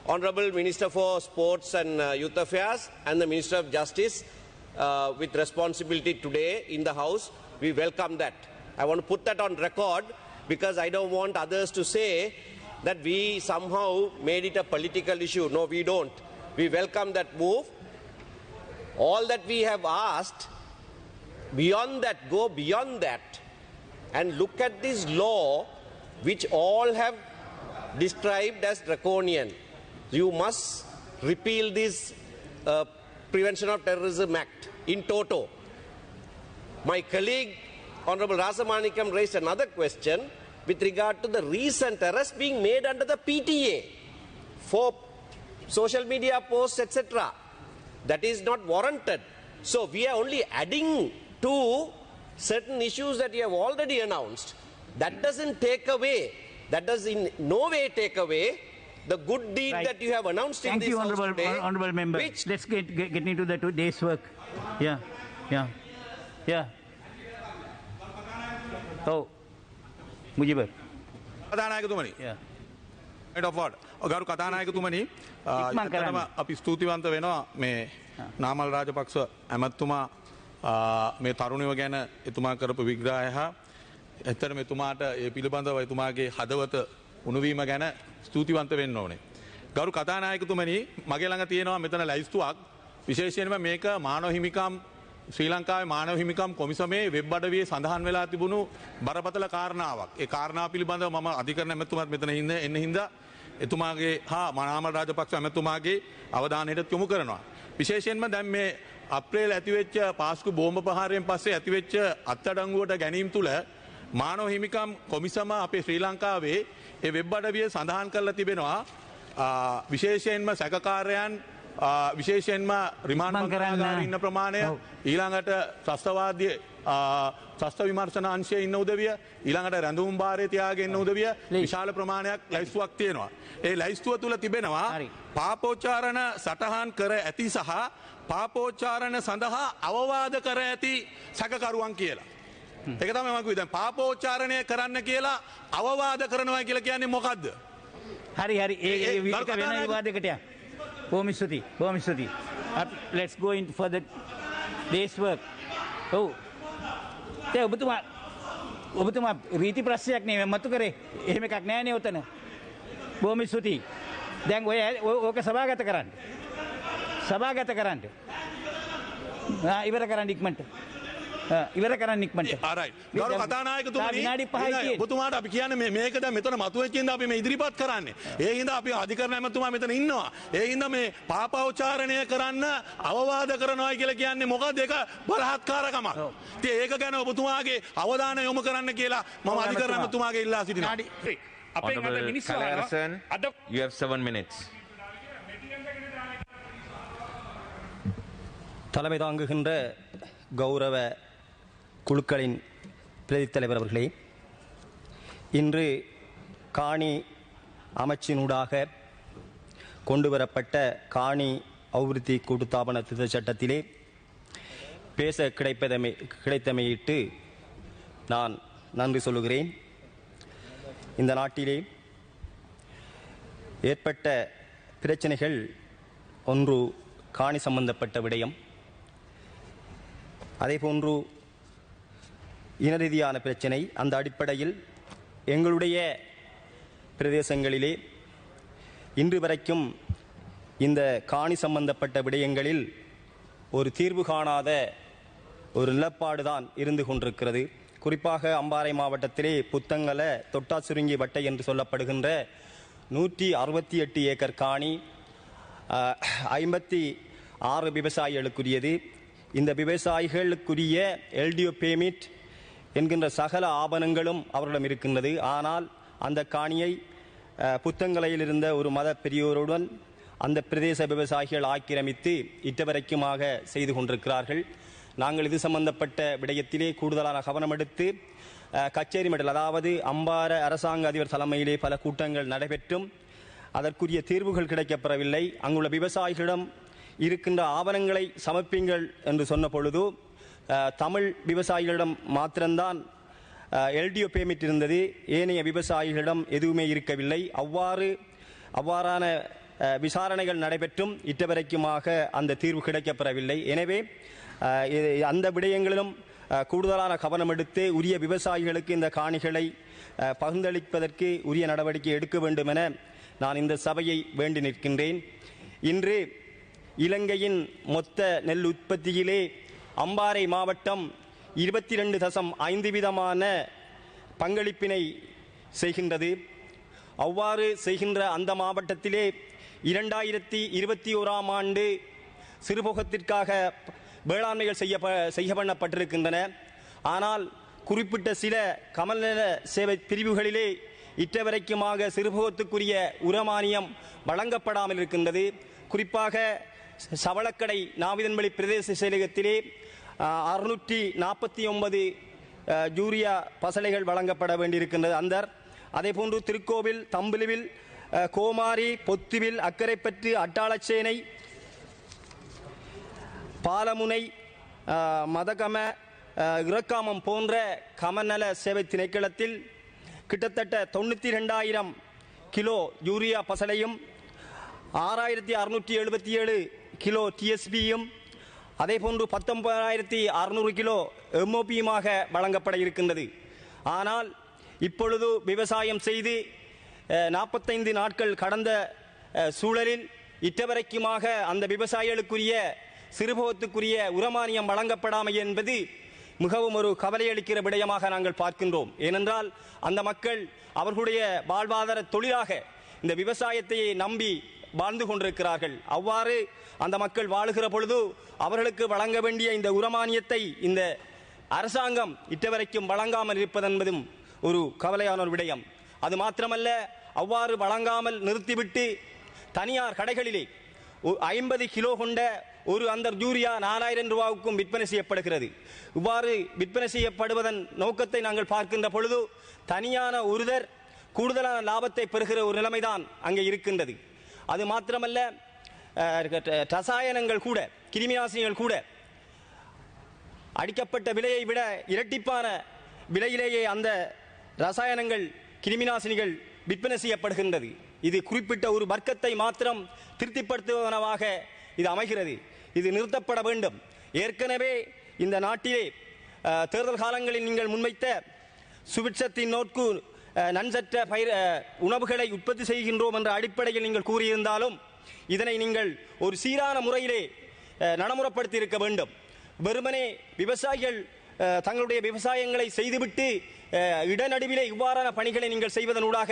Honorable Minister for Sports and Youth Affairs and the Minister of Justice with responsibility today in the House. We welcome that. I want to put that on record because I don't want others to say that we somehow made it a political issue. No, we don't. We welcome that move. All that we have asked, beyond that, go beyond that and look at this law which all have described as draconian. You must repeal this Prevention of Terrorism Act in toto. My colleague, Honorable Rasamanikam, raised another question with regard to the recent arrest being made under the PTA for social media posts, etc. That is not warranted. So we are only adding to certain issues that you have already announced. That doesn't take away, that does in no way take away the good deed that you have announced in this House today. Honorable member. Let's get into the today's work. Yeah. Oh, Mujibar. කතානායකතුමනි. Head of Ward. ගරු කතානායකතුමනි, ඇත්තටම අපි ස්තුතිවන්ත වෙනවා මේ නාමල් රාජපක්ෂ ඇමතුමා මේ තරුණයෝ ගැන එතුමා කරපු විග්‍රහය හා ඇත්තටම එතුමාට ඒ පිළිබඳව එතුමාගේ හදවත උණුවීම ගැන ස්තුතිවන්ත වෙන්න ඕනේ. ගරු කතානායකතුමනි, මගේ ළඟ තියෙනවා මෙතන ලැයිස්තුවක් විශේෂයෙන්ම මේක මානව හිමිකම් ශ්‍රී ලංකාවේ මානව හිමිකම් කොමිසමේ වෙබ් අඩවියේ සඳහන් වෙලා තිබුණු බරපතල කාරණාවක්. ඒ කාරණාව පිළිබඳව මම අධිකරණ ඇමතුමාත් මෙතන එන්න හින්දා එතුමාගේ හා නාමල් රාජපක්ෂ ඇමතුමාගේ අවධානයට යොමු කරනවා. විශේෂයෙන්ම දැන් මේ අප්‍රේල් ඇතිවෙච්ච පාස්කු බෝම්බ ප්‍රහාරයෙන් පස්සේ ඇතිවෙච්ච අත්අඩංගුවට ගැනීම තුළ මානව හිමිකම් කොමිසම අපේ ශ්‍රී ලංකාවේ ඒ වෙබ් අඩවියේ සඳහන් කරලා තිබෙනවා විශේෂයෙන්ම සැකකාරයන් විශේෂයෙන්ම රිමාන්ඩ් මංගලාගාරේ ඉන්න ප්‍රමාණය ඊළඟට ත්‍රස්තවාදී ත්‍රස්ත විමර්ශන අංශයේ ඉන්න උදවිය ඊළඟට රැඳුම් භාරයේ තියාගෙන ඉන්න උදවිය විශාල ප්‍රමාණයක් ලැයිස්තුවක් තියෙනවා. ඒ ලැයිස්තුව තුල තිබෙනවා පාපෝච්චාරණ සටහන් කර ඇති සහ පාපෝච්චාරණ සඳහා අවවාද කර ඇති සැකකරුවන් කියලා. ඒක තමයි මම කිව්වේ. දැන් පාපෝච්චාරණය කරන්න කියලා අවවාද කරනවා කියලා කියන්නේ මොකද්ද? හරි ඒ වෙන විවාදයකට යන්න. බොහොම ස්තුතියි. Let's go in for the day's work. ඔව්. ඒ ඔබතුමා රීති ප්‍රශ්නයක් නෙවෙයි මතු කරේ. එහෙම එකක් නෑ නේ උතන. බොහොම ස්තුතියි. දැන් ඔය ඕක සභාගත කරන්න. ඉවර කරන්න ඉක්මනට. Alright. ගරු කතානායකතුමනි, ඔබතුමාට අපි කියන්නේ මේක දැන් මෙතන මතුවෙච්ච ඉඳන් අපි මේ ඉදිරිපත් කරන්නේ. ඒ හින්දා අපි අධිකරණ ඇමතුමා මෙතන ඉන්නවා. ඒ හින්දා මේ පාපෝච්චාරණය කරන්න අවවාද කරනවා කියලා කියන්නේ මොකද? ඒක බලහත්කාරකමක්. ඉතින් ඒක ගැන ඔබතුමාගේ අවධානය යොමු කරන්න කියලා මම අධිකරණ ඇමතුමාගේ ඉල්ලා සිටිනවා. You have 7 minutes. தலைமை தாங்குகின்ற கௌரவ குழுக்களின் பிரதித் தலைவர் அவர்களே, இன்று காணி அமைச்சினூடாக கொண்டுவரப்பட்ட காணி அபிவிருத்தி கூட்டுத்தாபன திருத்த சட்டத்திலே பேச கிடைத்தமையிட்டு நான் நன்றி சொல்லுகிறேன். இந்த நாட்டிலே ஏற்பட்ட பிரச்சனைகள் ஒன்று காணி சம்பந்தப்பட்ட விடயம், அதேபோன்று இனரீதியான பிரச்சனை. அந்த அடிப்படையில் எங்களுடைய பிரதேசங்களிலே இன்று வரைக்கும் இந்த காணி சம்பந்தப்பட்ட விடயங்களில் ஒரு தீர்வு காணாத ஒரு நிலப்பாடுதான் இருந்து கொண்டிருக்கிறது. குறிப்பாக அம்பாறை மாவட்டத்திலே புத்தங்கல தொட்டாசுருங்கி வட்டை என்று சொல்லப்படுகின்ற 168 ஏக்கர் காணி 56 விவசாயிகளுக்குரியது. இந்த விவசாயிகளுக்குரிய எல்டிஓ பெர்மிட் என்கின்ற சகல ஆவணங்களும் அவர்களிடம் இருக்கின்றது. ஆனால் அந்த காணியை புத்தங்கலையில் இருந்த ஒரு மத பெரியோருடன் அந்த பிரதேச விவசாயிகள் ஆக்கிரமித்து இட்டவரைக்குமாக செய்து கொண்டிருக்கிறார்கள். நாங்கள் இது சம்பந்தப்பட்ட விடயத்திலே கூடுதலான கவனம் எடுத்து கச்சேரி மட்டல், அதாவது அம்பார அரசாங்க அதிபர் தலைமையிலே பல கூட்டங்கள் நடைபெற்றும் அதற்குரிய தீர்வுகள் கிடைக்கப்பெறவில்லை. அங்குள்ள விவசாயிகளிடம் இருக்கின்ற ஆவணங்களை சமர்ப்பிங்கள் என்று சொன்ன பொழுது தமிழ் விவசாயிகளிடம் மாத்திரம்தான் எல்டிஓ பெர்மிட் இருந்தது, ஏனைய விவசாயிகளிடம் எதுவுமே இருக்கவில்லை. அவ்வாறான விசாரணைகள் நடைபெற்றும் இட்டவரைக்குமாக அந்த தீர்வு கிடைக்கப்பெறவில்லை. எனவே அந்த விடயங்களிலும் கூடுதலான கவனம் எடுத்து உரிய விவசாயிகளுக்கு இந்த காணிகளை பகிர்ந்தளிப்பதற்கு உரிய நடவடிக்கை எடுக்க வேண்டும் என நான் இந்த சபையை வேண்டி நிற்கின்றேன். இன்று இலங்கையின் மொத்த நெல் உற்பத்தியிலே அம்பாறை மாவட்டம் 22.5% பங்களிப்பினை செய்கின்றது. அவ்வாறு செய்கின்ற அந்த மாவட்டத்திலே 2021ஆம் ஆண்டு சிறுபோகத்திற்காக வேளாண்மைகள் செய்யப்பட்டிருக்கின்றன. ஆனால் குறிப்பிட்ட சில கமல்நல சேவை பிரிவுகளிலே இட்டவரைக்குமாக சிறுபோகத்துக்குரிய உரமானியம் வழங்கப்படாமல் இருக்கின்றது. குறிப்பாக சவளக்கடை நாவிதன்வெளி பிரதேச செயலகத்திலே 649 யூரியா பசலைகள் வழங்கப்பட வேண்டியிருக்கின்றது. அதேபோன்று திருக்கோவில், தம்புலுவில், கோமாரி, பொத்துவில், அக்கரைப்பற்று, அட்டாளச்சேனை, பாலமுனை, மதகம, இறக்காமம் போன்ற கமநல சேவை திணைக்களத்தில் கிட்டத்தட்ட 92,000 கிலோ யூரியா பசலையும் 6,677 கிலோ டிஎஸ்பியும் அதேபோன்று 19,600 கிலோ எம்ஓபியுமாக வழங்கப்பட இருக்கின்றது. ஆனால் இப்பொழுது விவசாயம் செய்து 45 நாட்கள் கடந்த சூழலில் இட்டவரைக்குமாக அந்த விவசாயிகளுக்குரிய சிறுபோகத்துக்குரிய உரமானியம் வழங்கப்படாமை என்பது மிகவும் ஒரு கவலையளிக்கிற விடயமாக நாங்கள் பார்க்கின்றோம். ஏனென்றால் அந்த மக்கள் அவர்களுடைய வாழ்வாதார தொழிலாக இந்த விவசாயத்தை நம்பி வாழ்ந்து கொண்டிருக்கிறார்கள். அவ்வாறு அந்த மக்கள் வாழுகிற பொழுது அவர்களுக்கு வழங்க வேண்டிய இந்த உரமானியத்தை இந்த அரசாங்கம் இட்டவரைக்கும் வழங்காமல் இருப்பதென்பதும் ஒரு கவலையான ஒரு விடயம். அது மாத்திரமல்ல, அவ்வாறு வழங்காமல் நிறுத்திவிட்டு தனியார் கடைகளிலே 50 கிலோ கொண்ட ஒரு அந்த யூரியா 4,000 ரூபாவுக்கும் விற்பனை செய்யப்படுகிறது. இவ்வாறு விற்பனை செய்யப்படுவதன் நோக்கத்தை நாங்கள் பார்க்கின்ற பொழுது தனியான ஒருவர் கூடுதலான லாபத்தை பெறுகிற ஒரு நிலைமைதான் அங்கே இருக்கின்றது. அது மாத்திரமல்ல, ரசாயனங்கள் கூட, கிருமிநாசினிகள் கூட அடிக்கப்பட்ட விலையை விட இரட்டிப்பான விலையிலேயே அந்த ரசாயனங்கள், கிருமிநாசினிகள் விற்பனை செய்யப்படுகின்றது. இது குறிப்பிட்ட ஒரு வர்க்கத்தை மாத்திரம் திருப்திப்படுத்துவனவாக இது அமைகிறது. இது நிறுத்தப்பட வேண்டும். ஏற்கனவே இந்த நாட்டிலே தேர்தல் காலங்களில் நீங்கள் முன்வைத்த சுபிட்சத்தின் நோக்கு நன்சற்ற உணவுகளை உற்பத்தி செய்கின்றோம் என்ற அடிப்படையில் நீங்கள் கூறியிருந்தாலும் இதனை நீங்கள் ஒரு சீரான முறையிலே நடைமுறைப்படுத்தி இருக்க வேண்டும். வெறுமனே விவசாயிகள் தங்களுடைய விவசாயங்களை செய்துவிட்டு இடநடுவிலே இவ்வாறான பணிகளை நீங்கள் செய்வதனூடாக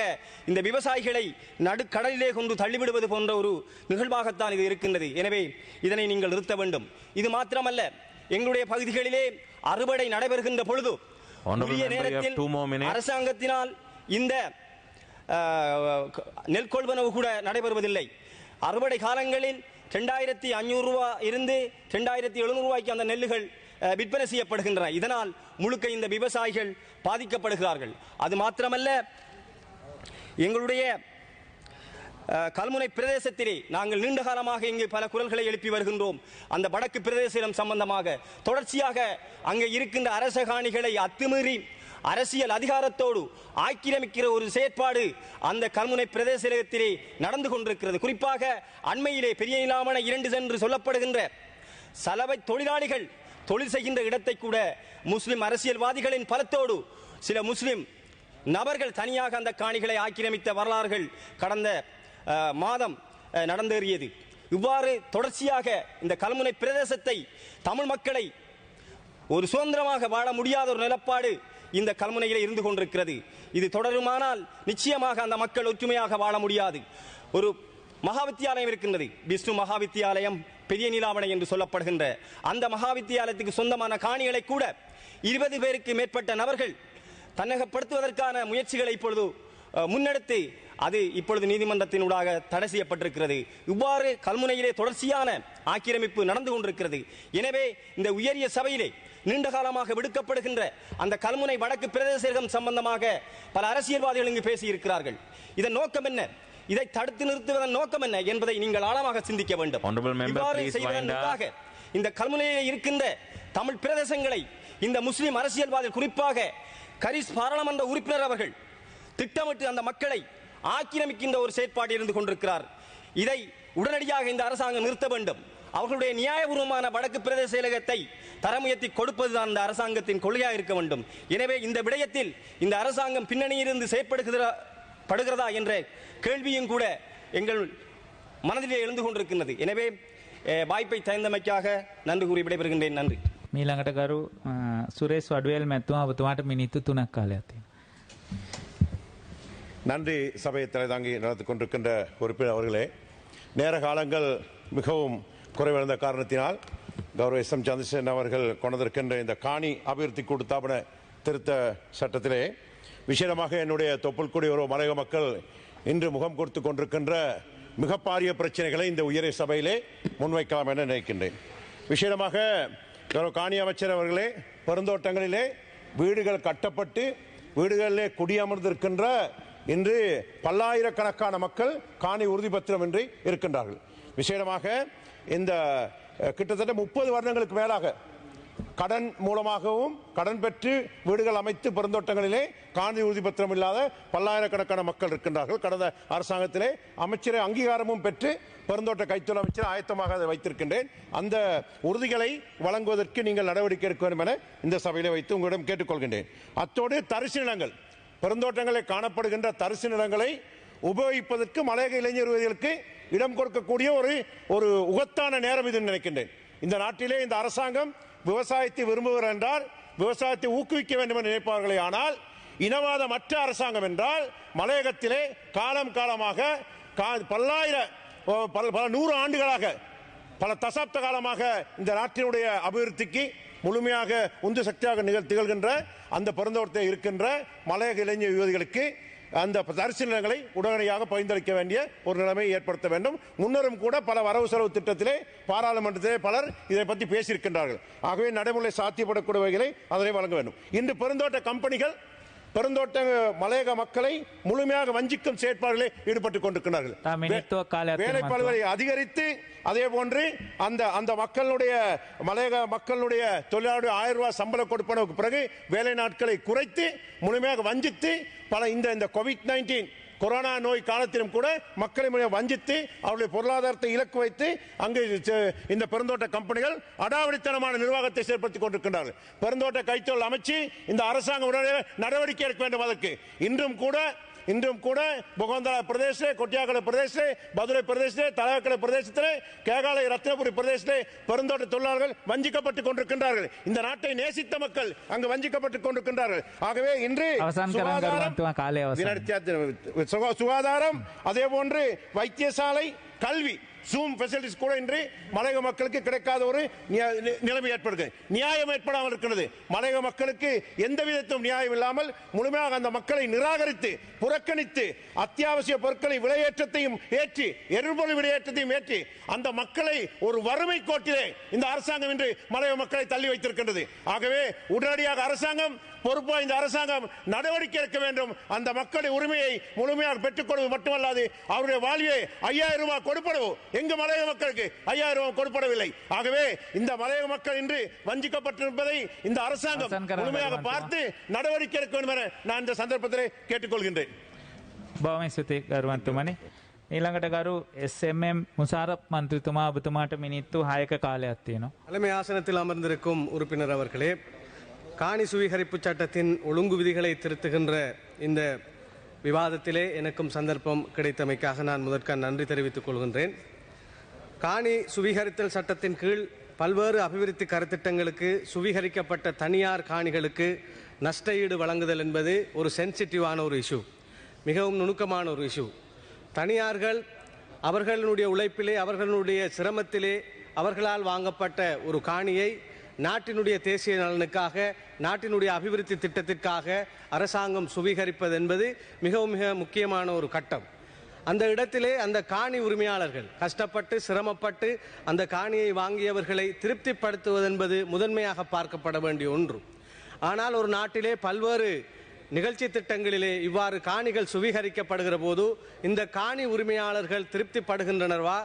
இந்த விவசாயிகளை நடுக்கடலிலே கொண்டு தள்ளிவிடுவது போன்ற ஒரு நிகழ்வாகத்தான் இது இருக்கின்றது. எனவே இதனை நீங்கள் நிறுத்த வேண்டும். இது மாத்திரமல்ல, எங்களுடைய பகுதிகளிலே அறுவடை நடைபெறுகின்ற பொழுது உரிய நேரத்தில் அரசாங்கத்தினால் இந்த நெல் கொள்வனவு கூட நடைபெறுவதில்லை. அறுவடை காலங்களில் 2,500 ரூபாய் இருந்து 2,700 ரூபாய்க்கு அந்த நெல்லுகள் விற்பனை செய்யப்படுகின்றன. இதனால் முழுக்க இந்த விவசாயிகள் பாதிக்கப்படுகிறார்கள். அது மாத்திரமல்ல, எங்களுடைய கல்முனை பிரதேசத்திலே நாங்கள் நீண்ட காலமாக இங்கு பல குரல்களை எழுப்பி வருகின்றோம். அந்த வடக்கு பிரதேசம் சம்பந்தமாக தொடர்ச்சியாக அங்கே இருக்கின்ற அரச காணிகளை அத்துமீறி அரசியல் அதிகாரத்தோடு ஆக்கிரமிக்கிற ஒரு செயற்பாடு அந்த கல்முனை பிரதேசத்திலே நடந்து கொண்டிருக்கிறது. குறிப்பாக அண்மையிலே பெரிய இலாமன 2 என்று சொல்லப்படுகின்ற சலவை தொழிலாளிகள் தொழில் செய்கின்ற இடத்தை கூட முஸ்லிம் அரசியல்வாதிகளின் பலத்தோடு சில முஸ்லிம் நபர்கள் தனியாக அந்த காணிகளை ஆக்கிரமித்த வரலாறுகள் கடந்த மாதம் நடந்தேறியது. இவ்வாறு தொடர்ச்சியாக இந்த கல்முனை பிரதேசத்தை தமிழ் மக்களை ஒரு சுதந்திரமாக வாழ முடியாத ஒரு நிலப்பாடு இந்த கல்முனையில் இருந்து கொண்டிருக்கிறது. இது தொடருமானால் நிச்சயமாக அந்த மக்கள் ஒற்றுமையாக வாழ முடியாது. ஒரு மகாவித்தியாலயம் இருக்கின்றது, விஷ்ணு மகாவித்தியாலயம் பெரிய நீலாவணை என்று சொல்லப்படுகின்ற அந்த மகாவித்தியாலயத்துக்கு சொந்தமான காணிகளை கூட 20 பேருக்கு மேற்பட்ட நபர்கள் தன்னகப்படுத்துவதற்கான முயற்சிகளை இப்பொழுது முன்னெடுத்து அது இப்பொழுது நீதிமன்றத்தினூடாக தடை செய்யப்பட்டிருக்கிறது. இவ்வாறு கல்முனையிலே தொடர்ச்சியான ஆக்கிரமிப்பு நடந்து கொண்டிருக்கிறது. எனவே இந்த உயரிய சபையிலே நீண்ட காலமாக விடுக்கப்படுகின்ற அந்த கல்முனை வடக்கு பிரதேசம் சம்பந்தமாக பல அரசியல்வாதிகள் இங்கு பேசியிருக்கிறார்கள். இதன் நோக்கம் என்ன, இதை தடுத்து நிறுத்துவதன் நோக்கம் என்ன என்பதை நீங்கள் ஆழமாக சிந்திக்க வேண்டும். இந்த கல்முனையில் இருக்கின்ற தமிழ் பிரதேசங்களை இந்த முஸ்லிம் அரசியல்வாதிகள், குறிப்பாக கரிஸ் பாராளுமன்ற உறுப்பினர் அவர்கள் திட்டமிட்டு அந்த மக்களை ஆக்கிரமிக்கின்ற ஒரு செயற்பாடு இருந்து கொண்டிருக்கிறார். இதை உடனடியாக இந்த அரசாங்கம் நிறுத்த வேண்டும். அவர்களுடைய நியாயபூர்வமான வடக்கு பிரதேச செயலகத்தை தரம் உயர்த்தி கொடுப்பதுதான் இந்த அரசாங்கத்தின் கொள்கையாக இருக்க வேண்டும். எனவே இந்த விடயத்தில் இந்த அரசாங்கம் பின்னணியிலிருந்து செயற்படுகிறதா என்ற கேள்வியும் கூட எங்கள் மனதிலே எழுந்து கொண்டிருக்கின்றது. எனவே வாய்ப்பை தந்தமைக்காக நன்றி கூறி விடைபெறுகின்றேன். நன்றி. මීළඟට ගරු සුරේස් වඩුවේල් මැතිතුමා ඔබතුමාට මිනිත්තු 3ක් කාලයක් තියෙනවා. நன்றி. சபையை தலைதாங்கி நடந்து கொண்டிருக்கின்ற உறுப்பினர் அவர்களே, நேர காலங்கள் மிகவும் குறைவிழந்த காரணத்தினால் கௌரவ எஸ்.எம். சந்திரசேகரன் அவர்கள் கொண்டிருக்கின்ற இந்த காணி அபிவிருத்தி கூட்டுத்தாபன திருத்த சட்டத்திலே விசேடமாக என்னுடைய தொப்புள்குடி ஒரு மலையக மக்கள் இன்று முகம் கொடுத்து கொண்டிருக்கின்ற மிக பாரிய பிரச்சனைகளை இந்த உயரிய சபையிலே முன்வைக்கலாம் என நினைக்கின்றேன். விசேடமாக கௌரவ காணி அமைச்சர் அவர்களே, பெருந்தோட்டங்களிலே வீடுகள் கட்டப்பட்டு வீடுகளிலே குடியமர்ந்திருக்கின்ற இன்று பல்லாயிரக்கணக்கான மக்கள் காணி உறுதிப்பத்திரமின்றி இருக்கின்றார்கள். விசேடமாக இந்த கிட்டத்தட்ட 30 வருடங்களுக்கு மேலாக கடன் மூலமாகவும் கடன் பெற்று வீடுகள் அமைத்து பெருந்தோட்டங்களிலே காணி உறுதிப்பத்திரம் இல்லாத பல்லாயிரக்கணக்கான மக்கள் இருக்கின்றார்கள். கடந்த அரசாங்கத்திலே அமைச்சரை அங்கீகாரமும் பெற்று பெருந்தோட்ட கைத்தொழில் அமைச்சர் ஆயத்தமாக அதை வைத்திருக்கின்றேன். அந்த உறுதிகளை வழங்குவதற்கு நீங்கள் நடவடிக்கை எடுக்க வேண்டும் என இந்த சபையிலே வைத்து உங்களிடம் கேட்டுக்கொள்கின்றேன். அத்தோடு தரிசு நிலங்கள், பெருந்தோட்டங்களில் காணப்படுகின்ற தரிசு நிலங்களை உபயோகிப்பதற்கு மலையக இளைஞர்களுக்கு இடம் கொடுக்கக்கூடிய ஒரு உகத்தான நேரம் இது நினைக்கின்றேன். இந்த நாட்டிலே இந்த அரசாங்கம் விவசாயத்தை விரும்புகிறார் என்றால் விவசாயத்தை ஊக்குவிக்க வேண்டும் என்று நினைப்பார்களே, ஆனால் இனவாதமற்ற அரசாங்கம் என்றால் மலையகத்திலே காலம் காலமாக பல 100 ஆண்டுகளாக பல தசாப்த காலமாக இந்த நாட்டினுடைய அபிவிருத்திக்கு முழுமையாக உந்து சக்தியாக திகழ்கின்ற அந்த பெருந்தோட்டத்தில் இருக்கின்ற மலையக இளைஞர் யுவதிகளுக்கு அந்த தரிசு நிலங்களை உடனடியாக பகிர்ந்தளிக்க வேண்டிய ஒரு நிலைமை ஏற்படுத்த வேண்டும். முன்னரும் கூட பல வரவு செலவு திட்டத்திலே பாராளுமன்றத்திலே பலர் இதை பற்றி பேசியிருக்கின்றார்கள். ஆகவே நடைமுறை சாத்தியப்படக்கூடிய வகைகளை அதனை வழங்க வேண்டும். இன்று பெருந்தோட்ட கம்பெனிகள் பெருந்தோட்ட மலையக மக்களை முழுமையாக வஞ்சிக்கும் செயற்பாடுகளில் ஈடுபட்டுக் கொண்டிருக்கிறார்கள். வேலைப்பாடுகளை அதிகரித்து அதே போன்று அந்த மக்களுடைய மலையக மக்களுடைய தொழிலாளருடைய 1000 ரூபாய் சம்பளம் கொடுப்பதற்கு பிறகு வேலை நாட்களை குறைத்து முழுமையாக வஞ்சித்து பல இந்த கோவிட்-19 கொரோனா நோய் காலத்திலும் கூட மக்களை வஞ்சித்து அவருடைய பொருளாதாரத்தை இலக்கு வைத்து அங்கு இந்த பெருந்தோட்ட கம்பெனிகள் அடாவடித்தனமான நிர்வாகத்தை செயல்படுத்திக் கொண்டிருக்கின்றார்கள். பெருந்தோட்ட கைத்தொழில் அமைச்சு இந்த அரசாங்கம் உடனே நடவடிக்கை எடுக்க வேண்டும். அதற்கு இன்றும் கூட பொகந்தலா பிரதேச, கொட்டியாக்கல பிரதேச, பதுரை பிரதேச, தலகக்கலை பிரதேசத்திலே, கேகாலை ரத்னபுரி பிரதேசத்திலே பெருந்தோட்ட தொழிலாளர்கள் வஞ்சிக்கப்பட்டுக் கொண்டிருக்கின்றார்கள். இந்த நாட்டை நேசித்த மக்கள் அங்கு வஞ்சிக்கப்பட்டுக் கொண்டிருக்கின்றார்கள். ஆகவே இன்று சுகாதாரம் அதே போன்று வைத்தியசாலை, கல்வி, ஜூம் ஃபெசிலிட்டிஸ் கூட இன்று மலையக மக்களுக்கு கிடைக்காத ஒரு நிலைமை ஏற்படுகிறது. நியாயம் ஏற்படாமல் இருக்கிறது. மலையக மக்களுக்கு எந்த விதத்திலும் நியாயம் இல்லாமல் முழுமையாக அந்த மக்களை நிராகரித்து புறக்கணித்து அத்தியாவசிய பொருட்களை விலையேற்றத்தையும் ஏற்றி எரிபொருள் விலையேற்றத்தையும் ஏற்றி அந்த மக்களை ஒரு வறுமை கோட்டிலே இந்த அரசாங்கம் இன்று மலையக மக்களை தள்ளி வைத்திருக்கின்றது. ஆகவே உடனடியாக அரசாங்கம் பொறுப்பாக இந்த அரசாங்கம் நடவடிக்கை எடுக்க வேண்டும். அந்த மக்களின் உரிமையை முழுமையாக பெற்றுக் கொள்வது மட்டுமல்லாது அவருடைய வாழ்வியை 5000 ரூபாய் கொடுப்படவும் எங்க மலையக மக்களுக்கு 5000 ரூபாய் கொடுப்படவில்லை. ஆகவே இந்த மலையக மக்கள் இன்று வஞ்சிக்கப்பட்டிருப்பதை இந்த அரசாங்கம் முழுமையாக பார்த்து நடவடிக்கை எடுக்க வேண்டும் என நான் இந்த சந்தர்ப்பத்தில் கேட்டுக்கொள்கின்றேன். බොහොම ස්තුතියි ගරුවන්තුමනි. ඊළඟට ගරු SMM මුසාරප් මන්ත්‍රීතුමා ඔබතුමාට මිනිත්තු 6ක කාලයක් තියෙනවා. தலைமை ஆசனத்தில் அமர்ந்திருக்கும் உறுப்பினர் அவர்களே, காணி சுவீகரிப்பு சட்டத்தின் ஒழுங்கு விதிகளை திருத்துகின்ற இந்த விவாதத்திலே எனக்கும் சந்தர்ப்பம் கிடைத்தமைக்காக நான் முதற்கண் நன்றி தெரிவித்துக் கொள்கின்றேன். காணி சுவீகரித்தல் சட்டத்தின் கீழ் பல்வேறு அபிவிருத்தி கருத்திட்டங்களுக்கு சுவீகரிக்கப்பட்ட தனியார் காணிகளுக்கு நஷ்டஈடு வழங்குதல் என்பது ஒரு சென்சிட்டிவான ஒரு இஷ்யூ, மிகவும் நுணுக்கமான ஒரு இஷ்யூ. தனியார்கள் அவர்களுடைய உழைப்பிலே, அவர்களுடைய சிரமத்திலே அவர்களால் வாங்கப்பட்ட ஒரு காணியை நாட்டினுடைய தேசிய நலனுக்காக, நாட்டினுடைய அபிவிருத்தி திட்டத்திற்காக அரசாங்கம் சுவீகரிப்பது என்பது மிகவும் மிக முக்கியமான ஒரு கட்டம். அந்த இடத்திலே அந்த காணி உரிமையாளர்கள் கஷ்டப்பட்டு சிரமப்பட்டு அந்த காணியை வாங்கியவர்களை திருப்திப்படுத்துவது என்பது முதன்மையாக பார்க்கப்பட வேண்டிய ஒன்று. ஆனால் ஒரு நாட்டிலே பல்வேறு நிகழ்ச்சி திட்டங்களிலே இவ்வாறு காணிகள் சுவீகரிக்கப்படுகிற போது இந்த காணி உரிமையாளர்கள் திருப்திப்படுகின்றனவா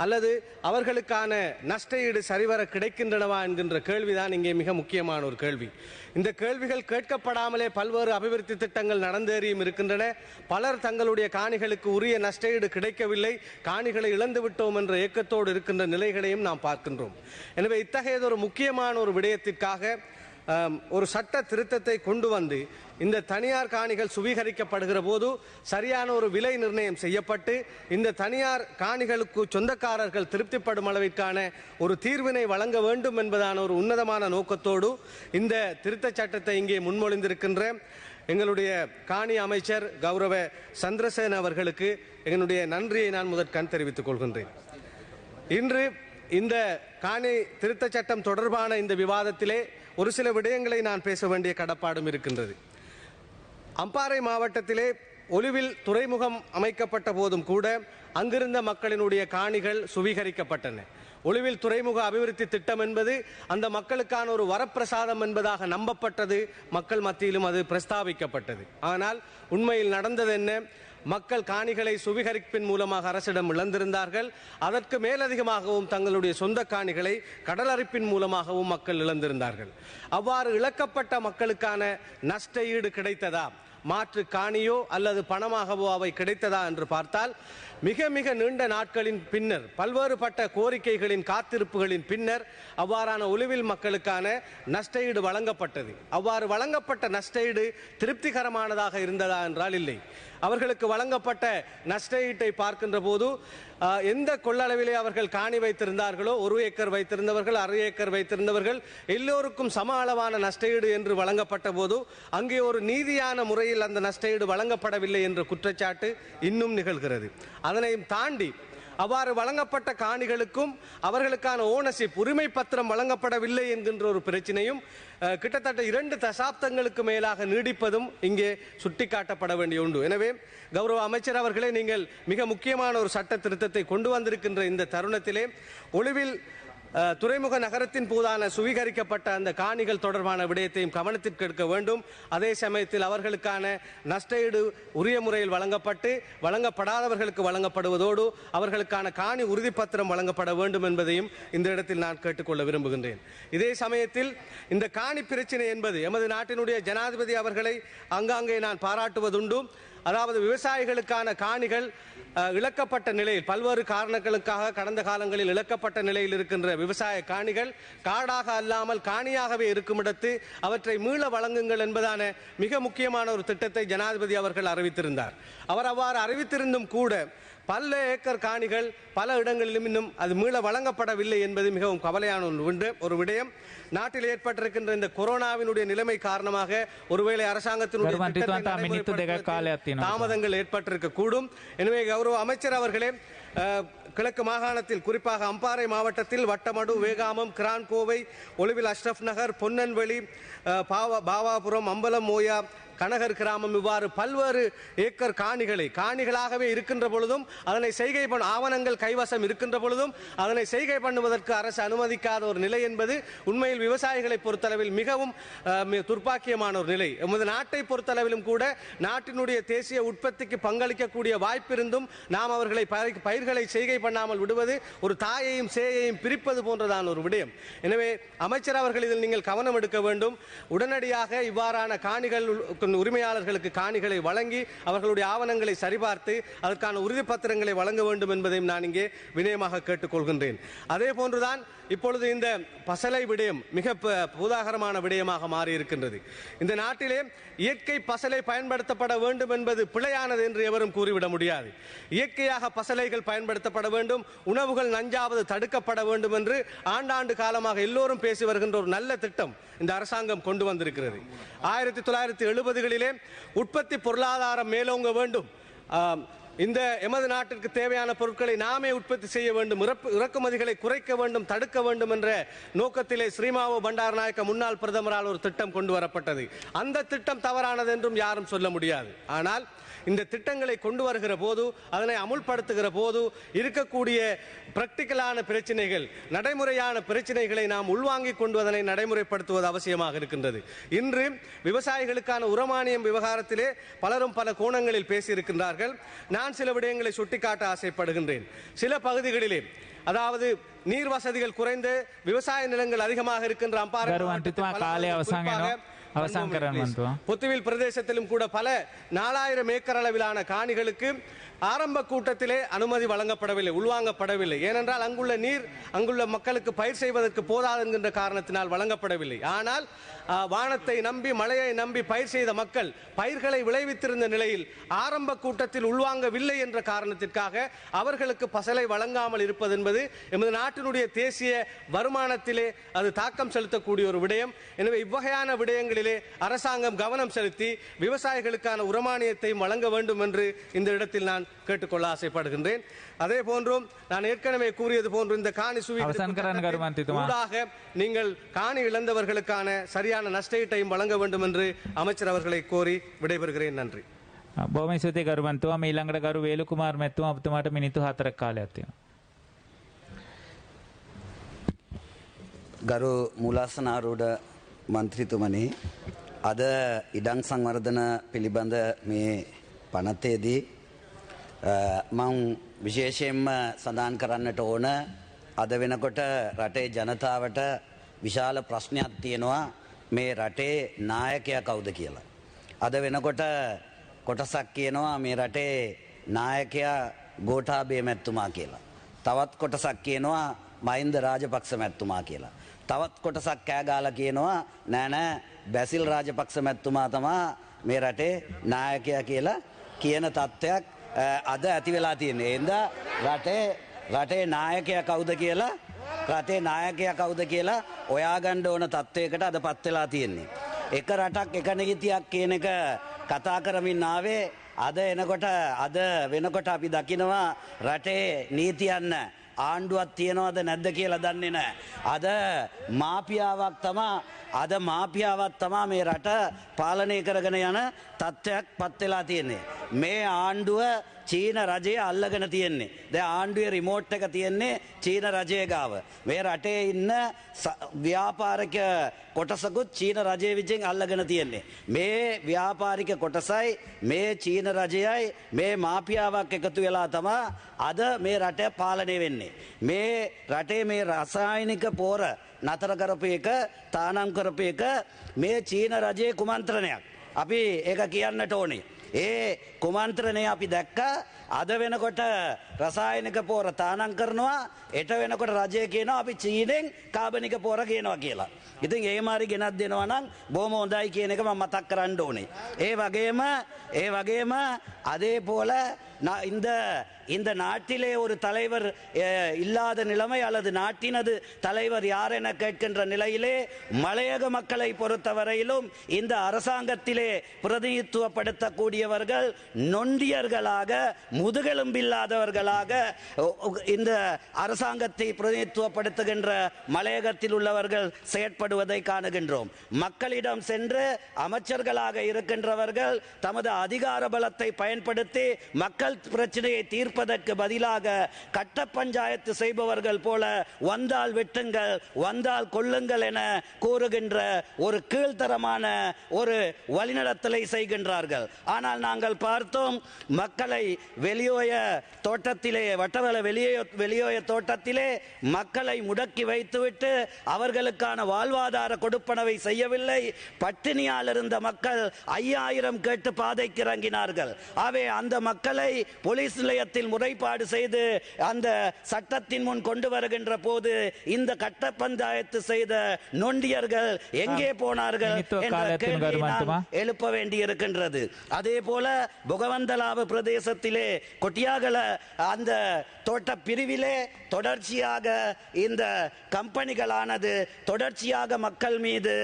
அல்லது அவர்களுக்கான நஷ்டஈடு சரிவர கிடைக்கின்றனவா என்கின்ற கேள்விதான் இங்கே மிக முக்கியமான ஒரு கேள்வி. இந்த கேள்விகள் கேட்கப்படாமலே பல்வேறு அபிவிருத்தி திட்டங்கள் நடந்தேறியும் இருக்கின்றன. பலர் தங்களுடைய காணிகளுக்கு உரிய நஷ்டஈடு கிடைக்கவில்லை, காணிகளை இழந்து விட்டோம் என்ற ஏக்கத்தோடு இருக்கின்ற நிலைகளையும் நாம் பார்க்கின்றோம். எனவே இத்தகையதொரு முக்கியமான ஒரு விடயத்திற்காக ஒரு சட்ட திருத்தத்தை கொண்டு வந்து இந்த தனியார் காணிகள் சுவீகரிக்கப்படுகிற போது சரியான ஒரு விலை நிர்ணயம் செய்யப்பட்டு இந்த தனியார் காணிகளுக்கு சொந்தக்காரர்கள் திருப்திப்படும் அளவிற்கான ஒரு தீர்வினை வழங்க வேண்டும் என்பதான ஒரு உன்னதமான நோக்கத்தோடு இந்த திருத்த சட்டத்தை இங்கே முன்மொழிந்திருக்கின்ற எங்களுடைய காணி அமைச்சர் கௌரவ சந்திரசேன அவர்களுக்கு எங்களுடைய நன்றியை நான் முதற்கண் தெரிவித்துக் கொள்கின்றேன். இன்று இந்த காணி திருத்த சட்டம் தொடர்பான இந்த விவாதத்திலே ஒரு சில விடயங்களை நான் பேச வேண்டிய கடப்பாடும் இருக்கின்றது. அம்பாறை மாவட்டத்திலே ஒலுவில் துறைமுகம் அமைக்கப்பட்ட போதும் கூட அங்கிருந்த மக்களினுடைய காணிகள் சுவீகரிக்கப்பட்டன. ஒலுவில் துறைமுக அபிவிருத்தி திட்டம் என்பது அந்த மக்களுக்கான ஒரு வரப்பிரசாதம் என்பதாக நம்பப்பட்டது, மக்கள் மத்தியிலும் அது பிரஸ்தாபிக்கப்பட்டது. ஆனால் உண்மையில் நடந்தது என்ன? மக்கள் காணிகளை சுவீகரிப்பின் மூலமாக அரசிடம் இழந்திருந்தார்கள். அதற்கு மேலதிகமாகவும் தங்களுடைய சொந்த காணிகளை கடலரிப்பின் மூலமாகவும் மக்கள் இழந்திருந்தார்கள். அவ்வாறு இழக்கப்பட்ட மக்களுக்கான நஷ்ட ஈடு கிடைத்ததா, மாற்று காணியோ அல்லது பணமாகவோ அவை கிடைத்ததா என்று பார்த்தால் மிக மிக நீண்ட நாட்களின் பின்னர், பல்வேறுபட்ட கோரிக்கைகளின் காத்திருப்புகளின் பின்னர் அவ்வாறான ஒலுவில் மக்களுக்கான நஷ்டஈடு வழங்கப்பட்டது. அவ்வாறு வழங்கப்பட்ட நஷ்டஈடு திருப்திகரமானதாக இருந்ததா என்றால் இல்லை. அவர்களுக்கு வழங்கப்பட்ட நஷ்டஈட்டை பார்க்கின்ற போது எந்த கொள்ளளவிலே அவர்கள் காணி வைத்திருந்தார்களோ, 1 ஏக்கர் வைத்திருந்தவர்கள், அரை ஏக்கர் வைத்திருந்தவர்கள் எல்லோருக்கும் சம அளவான நஷ்டஈடு என்று வழங்கப்பட்ட போது அங்கே ஒரு நீதியான முறையில் அந்த நஷ்டஈடு வழங்கப்படவில்லை என்ற குற்றச்சாட்டு இன்னும் நிகழ்கிறது. அதனையும் தாண்டி அவ்வாறு வழங்கப்பட்ட காணிகளுக்கும் அவர்களுக்கான ஓனர்ஷிப் உரிமை பத்திரம் வழங்கப்படவில்லை என்கின்ற ஒரு பிரச்சனையும் கிட்டத்தட்ட 2 தசாப்தங்களுக்கு மேலாக நீடிப்பதும் இங்கே சுட்டிக்காட்டப்பட வேண்டிய உண்டு. எனவே கௌரவ அமைச்சர் அவர்களே, நீங்கள் மிக முக்கியமான ஒரு சட்ட திருத்தத்தை கொண்டு வந்திருக்கின்ற இந்த தருணத்திலே ஒலுவில் துறைமுக நகரத்தின் போதான சுவீகரிக்கப்பட்ட அந்த காணிகள் தொடர்பான விடயத்தையும் கவனத்திற்கு எடுக்க வேண்டும். அதே சமயத்தில் அவர்களுக்கான நஷ்டஈடு உரிய முறையில் வழங்கப்பட்டு வழங்கப்படாதவர்களுக்கு வழங்கப்படுவதோடு அவர்களுக்கான காணி உறுதிப்பத்திரம் வழங்கப்பட வேண்டும் என்பதையும் இந்த இடத்தில் நான் கேட்டுக்கொள்ள விரும்புகின்றேன். இதே சமயத்தில் இந்த காணி பிரச்சினை என்பது எமது நாட்டினுடைய ஜனாதிபதி அவர்களை அங்காங்கே நான் பாராட்டுவதுண்டு. அதாவது விவசாயிகளுக்கான காணிகள் இழக்கப்பட்ட நிலையில், பல்வேறு காரணங்களுக்காக கடந்த காலங்களில் இழக்கப்பட்ட நிலையில் இருக்கின்ற விவசாய காணிகள் காடாக அல்லாமல் காணியாகவே இருக்கும் இடத்து அவற்றை மீள வழங்குங்கள் என்பதான மிக முக்கியமான ஒரு திட்டத்தை ஜனாதிபதி அவர்கள் அறிவித்திருந்தார். அவர் அவ்வாறு அறிவித்திருந்தும் கூட பல ஏக்கர் காணிகள் பல இடங்களிலும் இன்னும் அது மீள வழங்கப்படவில்லை என்பது மிகவும் கவலையான ஒரு விடயம். நாட்டில் ஏற்பட்டிருக்கின்ற இந்த கொரோனாவினுடைய நிலைமை காரணமாக ஒருவேளை அரசாங்கத்தினுடைய தாமதங்கள் ஏற்பட்டிருக்க கூடும். எனவே கௌரவ அமைச்சர் அவர்களே, கிழக்கு மாகாணத்தில் குறிப்பாக அம்பாறை மாவட்டத்தில் வட்டமடு, வேகாமம், கிரான்கோவை, ஒலுவில் அஷ்ரப் நகர், பொன்னன்வெளி, பாவாபுரம், அம்பலம், மோயா, கனகர் கிராமம் இவ்வாறு பல்வேறு ஏக்கர் காணிகளாகவே இருக்கின்ற பொழுதும் அதனை செய்கை ஆவணங்கள் கைவசம் இருக்கின்ற பொழுதும் அதனை செய்கை பண்ணுவதற்கு அரசு அனுமதிக்காத ஒரு நிலை என்பது உண்மையில் விவசாயிகளை பொறுத்தளவில் மிகவும் துர்ப்பாக்கியமான ஒரு நிலை. எமது நாட்டை பொறுத்தளவிலும் கூட நாட்டினுடைய தேசிய உற்பத்திக்கு பங்களிக்கக்கூடிய வாய்ப்பிருந்தும் நாம் அவர்களை பயிர்களை செய்கை பண்ணாமல் விடுவது ஒரு தாயையும் சேயையும் பிரிப்பது போன்றதான ஒரு விடயம். எனவே அமைச்சர் அவர்கள் இதில் நீங்கள் கவனம் எடுக்க வேண்டும். உடனடியாக இவ்வாறான காணிகள் உரிமையாளர்களுக்கு காணிகளை வழங்கி அவர்களுடைய ஆவணங்களை சரிபார்த்து அதற்கான உறுதிப்பத்திரங்களை வழங்க வேண்டும் என்பதையும் நான் இங்கே வினயமாக கேட்டுக்கொள்கின்றேன். அதே போன்றுதான் இப்பொழுது இந்த பசலை விடயம் மிக பூதாகரமான விடயமாக மாறி இருக்கின்றது. இந்த நாட்டிலே இயற்கை பசலை பயன்படுத்தப்பட வேண்டும் என்பது பிழையானது என்று எவரும் கூறிவிட முடியாது. இயற்கையாக பசலைகள் பயன்படுத்தப்பட வேண்டும், உணவுகள் நஞ்சாவது தடுக்கப்பட வேண்டும் என்று ஆண்டாண்டு காலமாக எல்லோரும் பேசி வருகின்ற ஒரு நல்ல திட்டம் இந்த அரசாங்கம் கொண்டு வந்திருக்கிறது. 1970களிலே உற்பத்தி பொருளாதாரம் மேலோங்க வேண்டும், இந்த எமது நாட்டிற்கு தேவையான பொருட்களை நாமே உற்பத்தி செய்ய வேண்டும், இறக்குமதிகளை குறைக்க வேண்டும், தடுக்க வேண்டும் என்ற நோக்கத்திலே ஸ்ரீமாவோ பண்டாரநாயக்க முன்னாள் பிரதமரால் ஒரு திட்டம் கொண்டு வரப்பட்டது. அந்த திட்டம் தவறானது என்றும் யாரும் சொல்ல முடியாது. ஆனால் இந்த திட்டங்களை கொண்டு வருகிற போது, அதனை அமுல்படுத்துகிற போது இருக்கக்கூடிய பிராக்டிக்கலான பிரச்சனைகள், நடைமுறையான பிரச்சனைகளை நாம் உள்வாங்கிக் கொண்டு அதனை நடைமுறைப்படுத்துவது அவசியமாக இருக்கின்றது. இன்று விவசாயிகளுக்கான உரமானியம் விவகாரத்திலே பலரும் பல கோணங்களில் பேசியிருக்கின்றார்கள். நான் சில விடயங்களை சுட்டிக்காட்ட ஆசைப்படுகின்றேன். சில பகுதிகளிலே, அதாவது நீர் வசதிகள் குறைந்து விவசாய நிலங்கள் அதிகமாக இருக்கின்ற பொத்துவில் பிரதேசத்திலும் கூட பல 4000 ஏக்கர் அளவிலான காணிகளுக்கு ஆரம்ப கூட்டத்திலே அனுமதி வழங்கப்படவில்லை, உள்வாங்கப்படவில்லை. ஏனென்றால் அங்குள்ள நீர் அங்குள்ள மக்களுக்கு பயிர் செய்வதற்கு போதாது என்கின்ற காரணத்தினால் வழங்கப்படவில்லை. ஆனால் வானத்தை நம்பி மழையை நம்பி பயிர் செய்த மக்கள் பயிர்களை விளைவித்திருந்த நிலையில் ஆரம்ப கூட்டத்தில் உள்வாங்கவில்லை என்ற காரணத்திற்காக அவர்களுக்கு பசலை வழங்காமல் இருப்பது என்பது எமது நாட்டினுடைய தேசிய வருமானத்திலே அது தாக்கம் செலுத்தக்கூடிய ஒரு விடயம். எனவே இவ்வகையான விடயங்களிலே அரசாங்கம் கவனம் செலுத்தி விவசாயிகளுக்கான உரமானியத்தையும் வழங்க வேண்டும் என்று இந்த இடத்தில் நான் கேட்டுக்கொள்ள ஆசைப்படுகின்றேன். அதே போன்றும் நான் ஏற்கனவே கூறியது போன்று இந்த காணி சுவீடாக நீங்கள் காணி இழந்தவர்களுக்கான சரியான நஷ்டஈட்டையும் வழங்க வேண்டும் என்று அமைச்சர் அவர்களை கோரி விடைபெறுகிறேன். நன்றி. බොහොම ස්තුතියි ගරුමන්තුමා. ඊළඟට ගරු වේලුකුමාර් මැතිතුමා ඔබතුමාට මිනිත්තු 4ක් කාලයක් තියෙනවා. ගරු මූලාසනාරූඪ මන්ත්‍රීතුමනි, අද ඉඩම් සංවර්ධන පිළිබඳ මේ පනතේදී මම විශේෂයෙන්ම සඳහන් කරන්නට ඕන, අද වෙනකොට රටේ ජනතාවට විශාල ප්‍රශ්නයක් තියෙනවා මේ රටේ නායකයා කවුද කියලා. අද වෙනකොට කොටසක් කියනවා මේ රටේ නායකයා ගෝඨාභය මැතිතුමා කියලා. තවත් කොටසක් කියනවා මහින්ද රාජපක්ෂ මැතිතුමා කියලා. තවත් කොටසක් කෑ ගාලා කියනවා නෑ නෑ බැසිල් රාජපක්ෂ මැතිතුමා තමයි මේ රටේ නායකයා කියලා කියන තත්ත්වයක් අද ඇති වෙලා තියෙන්නේ. එඳ රටේ නායකයා කවුද කියලා, රටේ නායකයා කවුද කියලා හොයාගන්න ඕන තත්ත්වයකට අද පත් වෙලා තියෙන්නේ. එක රටක් එක නීතියක් කියන එක කතා කරමින් ආවේ. අද වෙනකොට අපි දකිනවා රටේ නීතියන්න ආණ්ඩුවක් තියනවද නැද්ද කියලා දන්නේ නැහැ. අද මාෆියාවක් තමා මේ රට පාලනය කරගෙන යන තත්ත්වයක් පත් වෙලා තියෙන්නේ. මේ ආණ්ඩුව චීන රජය අල්ලගෙන තියෙන්නේ. දැන් ආණ්ඩුවේ රිමෝට් එක තියෙන්නේ චීන රජයේ ගාව. මේ රටේ ඉන්න ව්‍යාපාරික කොටසකුත් චීන රජයේ විසින් අල්ලගෙන තියෙන්නේ. මේ ව්‍යාපාරික කොටසයි මේ චීන රජයයි මේ මාෆියාවක් එකතු වෙලා තමයි අද මේ රට පාලනය වෙන්නේ. මේ රටේ මේ රසායනික පෝර නතර කරපු එක, තානම් කරපු එක මේ චීන රජයේ කුමන්ත්‍රණයක්. අපි ඒක කියන්නට ඕනේ. ඒ කුමන්ත්‍රණය අපි දැක්කා. අද වෙනකොට රසායනික පෝර තානම් කරනවා, එට වෙනකොට රජය කියනවා අපි චීනෙන් කාබනික පෝර ගේනවා කියලා. ඉතින් ඒ මාරි ගෙනත් දෙනවා නම් බොහොම හොඳයි කියන එක මම මතක් කරන්න ඕනේ. ඒ වගේම அதே போல இந்த நாட்டிலே ஒரு தலைவர் இல்லாத நிலைமை அல்லது நாட்டினது தலைவர் யார் என கேட்கின்ற நிலையிலே மலையக மக்களை பொறுத்தவரையிலும் இந்த அரசாங்கத்திலே பிரதிநிதித்துவப்படுத்தக்கூடியவர்கள் நொண்டியர்களாக, முதுகெலும்பில்லாதவர்களாக இந்த அரசாங்கத்தை பிரதிநிதித்துவப்படுத்துகின்ற மலையகத்தில் உள்ளவர்கள் செயற்படுவதை காணுகின்றோம். மக்களிடம் சென்று அமைச்சர்களாக இருக்கின்றவர்கள் தமது அதிகார பலத்தை பயன்படுத்தி மக்கள் பிரச்சனையை தீர்ப்ப கேட்பதற்கு பதிலாக கட்ட பஞ்சாயத்து செய்பவர்கள் போல வந்தால் வெட்டுங்கள், வந்தால் கொள்ளுங்கள் என கூறுகின்ற ஒரு கீழ்த்தரமான ஒரு வழிநடத்தலை செய்கின்றார்கள். ஆனால் நாங்கள் பார்த்தோம், மக்களை வெளியோய தோட்டத்திலே, வட்டவள வெளியோய தோட்டத்திலே மக்களை முடக்கி வைத்துவிட்டு அவர்களுக்கான வாழ்வாதார கொடுப்பனவை செய்யவில்லை. பட்டினியால் இருந்த மக்கள் 5000 கேட்டு பாதைக்கு இறங்கினார்கள். ஆகவே அந்த மக்களை போலீஸ் நிலையத்தில் முறைப்பாடு செய்து அந்த சட்டத்தின் முன் கொண்டு வருகின்ற போது இந்த கட்ட பஞ்சாயத்து செய்த நொண்டியர்கள் எங்கே போனார்கள் என்ற கேள்வியை நாம் எழுப்ப வேண்டி இருக்கின்றது. அதே போல பொகவந்தலாவ பிரதேசத்திலே கொட்டியாகல அந்த தோட்ட பிரிவிலே தொடர்ச்சியாக இந்த கம்பெனிகளானது தொடர்ச்சியாக மக்கள் மீது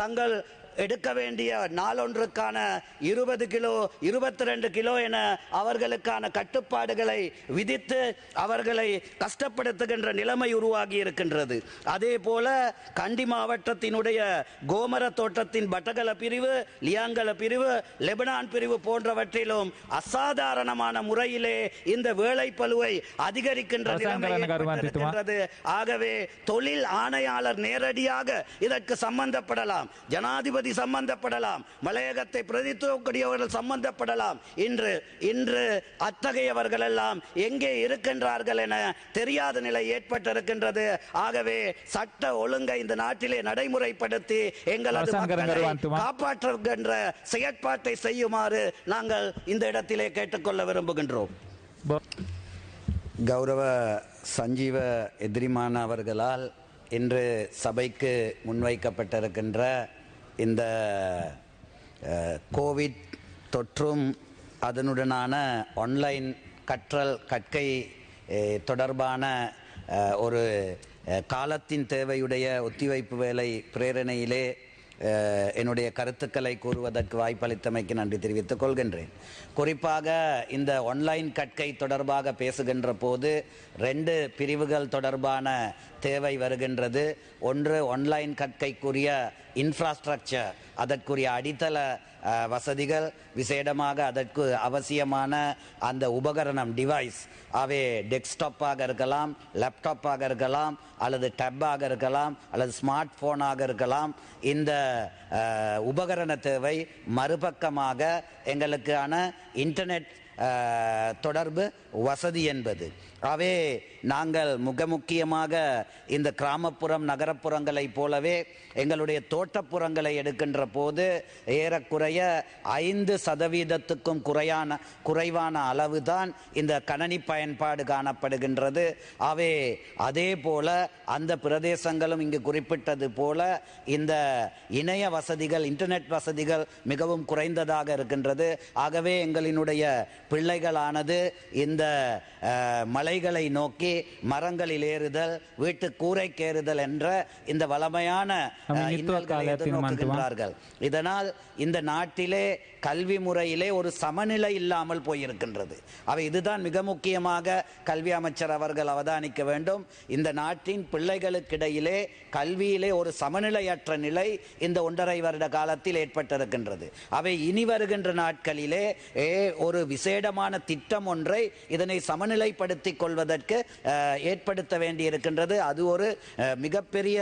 தங்கள் எடுக்க வேண்டிய நாளொன்றுக்கான 20 கிலோ 22 கிலோ என அவர்களுக்கான கட்டுப்பாடுகளை விதித்து அவர்களை கஷ்டப்படுத்துகின்ற நிலைமை உருவாகி இருக்கின்றது. அதே போல கண்டி மாவட்டத்தினுடைய கோமர தோட்டத்தின் பட்டகல பிரிவு, லியாங்கல பிரிவு, லெபனான் பிரிவு போன்றவற்றிலும் அசாதாரணமான முறையிலே இந்த வேலை பளுவை அதிகரிக்கின்ற நிலைமை ஏற்பட்டிருக்கின்றது. ஆகவே தொழில் ஆணையாளர் நேரடியாக இதற்கு சம்பந்தப்படலாம், ஜனாதிபதி சம்பந்தப்படலாம், மலையகத்தை பிரதித்துவக்கூடியவர்கள் சம்பந்தப்படலாம். இன்று அத்தகையவர்கள் எல்லாம் எங்கே இருக்கின்றார்கள் என தெரியாத நிலை ஏற்பட்டிருக்கின்றது. ஆகவே சட்ட ஒழுங்கை இந்த நாட்டிலே நடைமுறைப்படுத்தி எங்களது மக்களை காப்பாற்றுகின்ற செயற்பாட்டை செய்யுமாறு நாங்கள் இந்த இடத்திலே கேட்டுக்கொள்ள விரும்புகின்றோம். கௌரவ சஞ்சீவ எதிரிமான அவர்களால் இன்று சபைக்கு முன்வைக்கப்பட்டிருக்கின்ற இந்த கோவிட் தொற்றும் அதனுடனான ஆன்லைன் கற்றல் கற்கை தொடர்பான ஒரு காலத்தின் தேவையுடைய ஒத்திவைப்பு வேலை பிரேரணையிலே என்னுடைய கருத்துக்களை கூறுவதற்கு வாய்ப்பளித்தமைக்கு நன்றி தெரிவித்துக் கொள்கின்றேன். குறிப்பாக இந்த ஆன்லைன் கற்கை தொடர்பாக பேசுகின்ற போது 2 பிரிவுகள் தொடர்பான தேவை வருகின்றது. ஒன்று, ஆன்லைன் கற்கைக்குரிய இன்ஃப்ராஸ்ட்ரக்சர், அதற்குரிய அடித்தள வசதிகள், விசேடமாக அதற்கு அவசியமான அந்த உபகரணம் டிவைஸ், அவை டெஸ்க்டாப்பாக இருக்கலாம், லேப்டாப்பாக இருக்கலாம், அல்லது டேப்பாக இருக்கலாம், அல்லது ஸ்மார்ட் போனாக இருக்கலாம். இந்த உபகரண தேவை. மறுபக்கமாக எங்களுக்கான இன்டர்நெட் தொடர்பு வசதி என்பது. அவே நாங்கள் மிக முக்கியமாக இந்த கிராமப்புறம் நகரப்புறங்களை போலவே எங்களுடைய தோட்டப்புறங்களை எடுக்கின்ற போது ஏறக்குறைய 5% குறைவான அளவுதான் இந்த கணனி பயன்பாடு காணப்படுகின்றது. அவே அதே போல அந்த பிரதேசங்களும் இங்கு குறிப்பிட்டது போல இந்த இணைய வசதிகள், இன்டர்நெட் வசதிகள் மிகவும் குறைந்ததாக இருக்கின்றது. ஆகவே எங்களினுடைய பிள்ளைகளானது இந்த மலைகளை நோக்கி மரங்களில் ஏறுதல், வீட்டு கூரைக்கு ஏறுதல் என்ற இந்த வளமையான இன்னல்களை எதிர்நோக்குகின்றார்கள். இதனால் இந்த நாட்டிலே கல்வி முறையிலே ஒரு சமநிலை இல்லாமல் போயிருக்கின்றது. அவை இதுதான் மிக முக்கியமாக கல்வி அமைச்சர் அவர்கள் அவதானிக்க வேண்டும். இந்த நாட்டின் பிள்ளைகளுக்கிடையிலே கல்வியிலே ஒரு சமநிலையற்ற நிலை இந்த 1.5 வருட காலத்தில் ஏற்பட்டிருக்கின்றது. அவை இனி வருகின்ற நாட்களிலே ஒரு விசேடமான திட்டம் ஒன்றை இதனை சமநிலைப்படுத்திக் கொள்வதற்கு ஏற்படுத்த வேண்டி இருக்கின்றது. அது ஒரு மிகப்பெரிய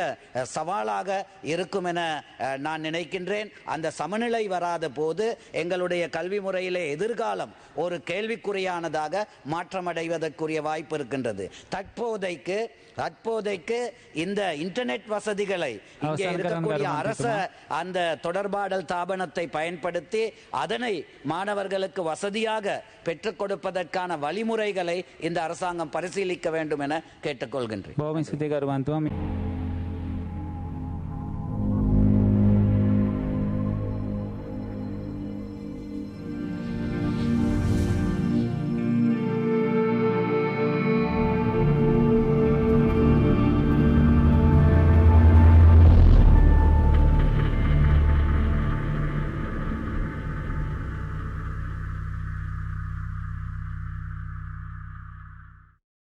சவாலாக இருக்கும் என நான் நினைக்கின்றேன். அந்த சமநிலை வராத போது எங்களுடைய கல்வி முறையிலே எதிர்காலம் ஒரு கேள்விக்குறியானதாக மாற்றமடைவதற்குரிய வாய்ப்பு இருக்கின்றது. தற்போதைக்கு இந்த இன்டர்நெட் வசதிகளை இங்கே இருக்கக்கூடிய அரச அந்த தொடர்பாடல் தாபனத்தை பயன்படுத்தி அதனை மாணவர்களுக்கு வசதியாக பெற்றுக் கொடுப்பதற்கான வழிமுறைகளை இந்த அரசாங்கம் பரிசீலிக்க வேண்டும் என கேட்டுக்கொள்கின்றேன்.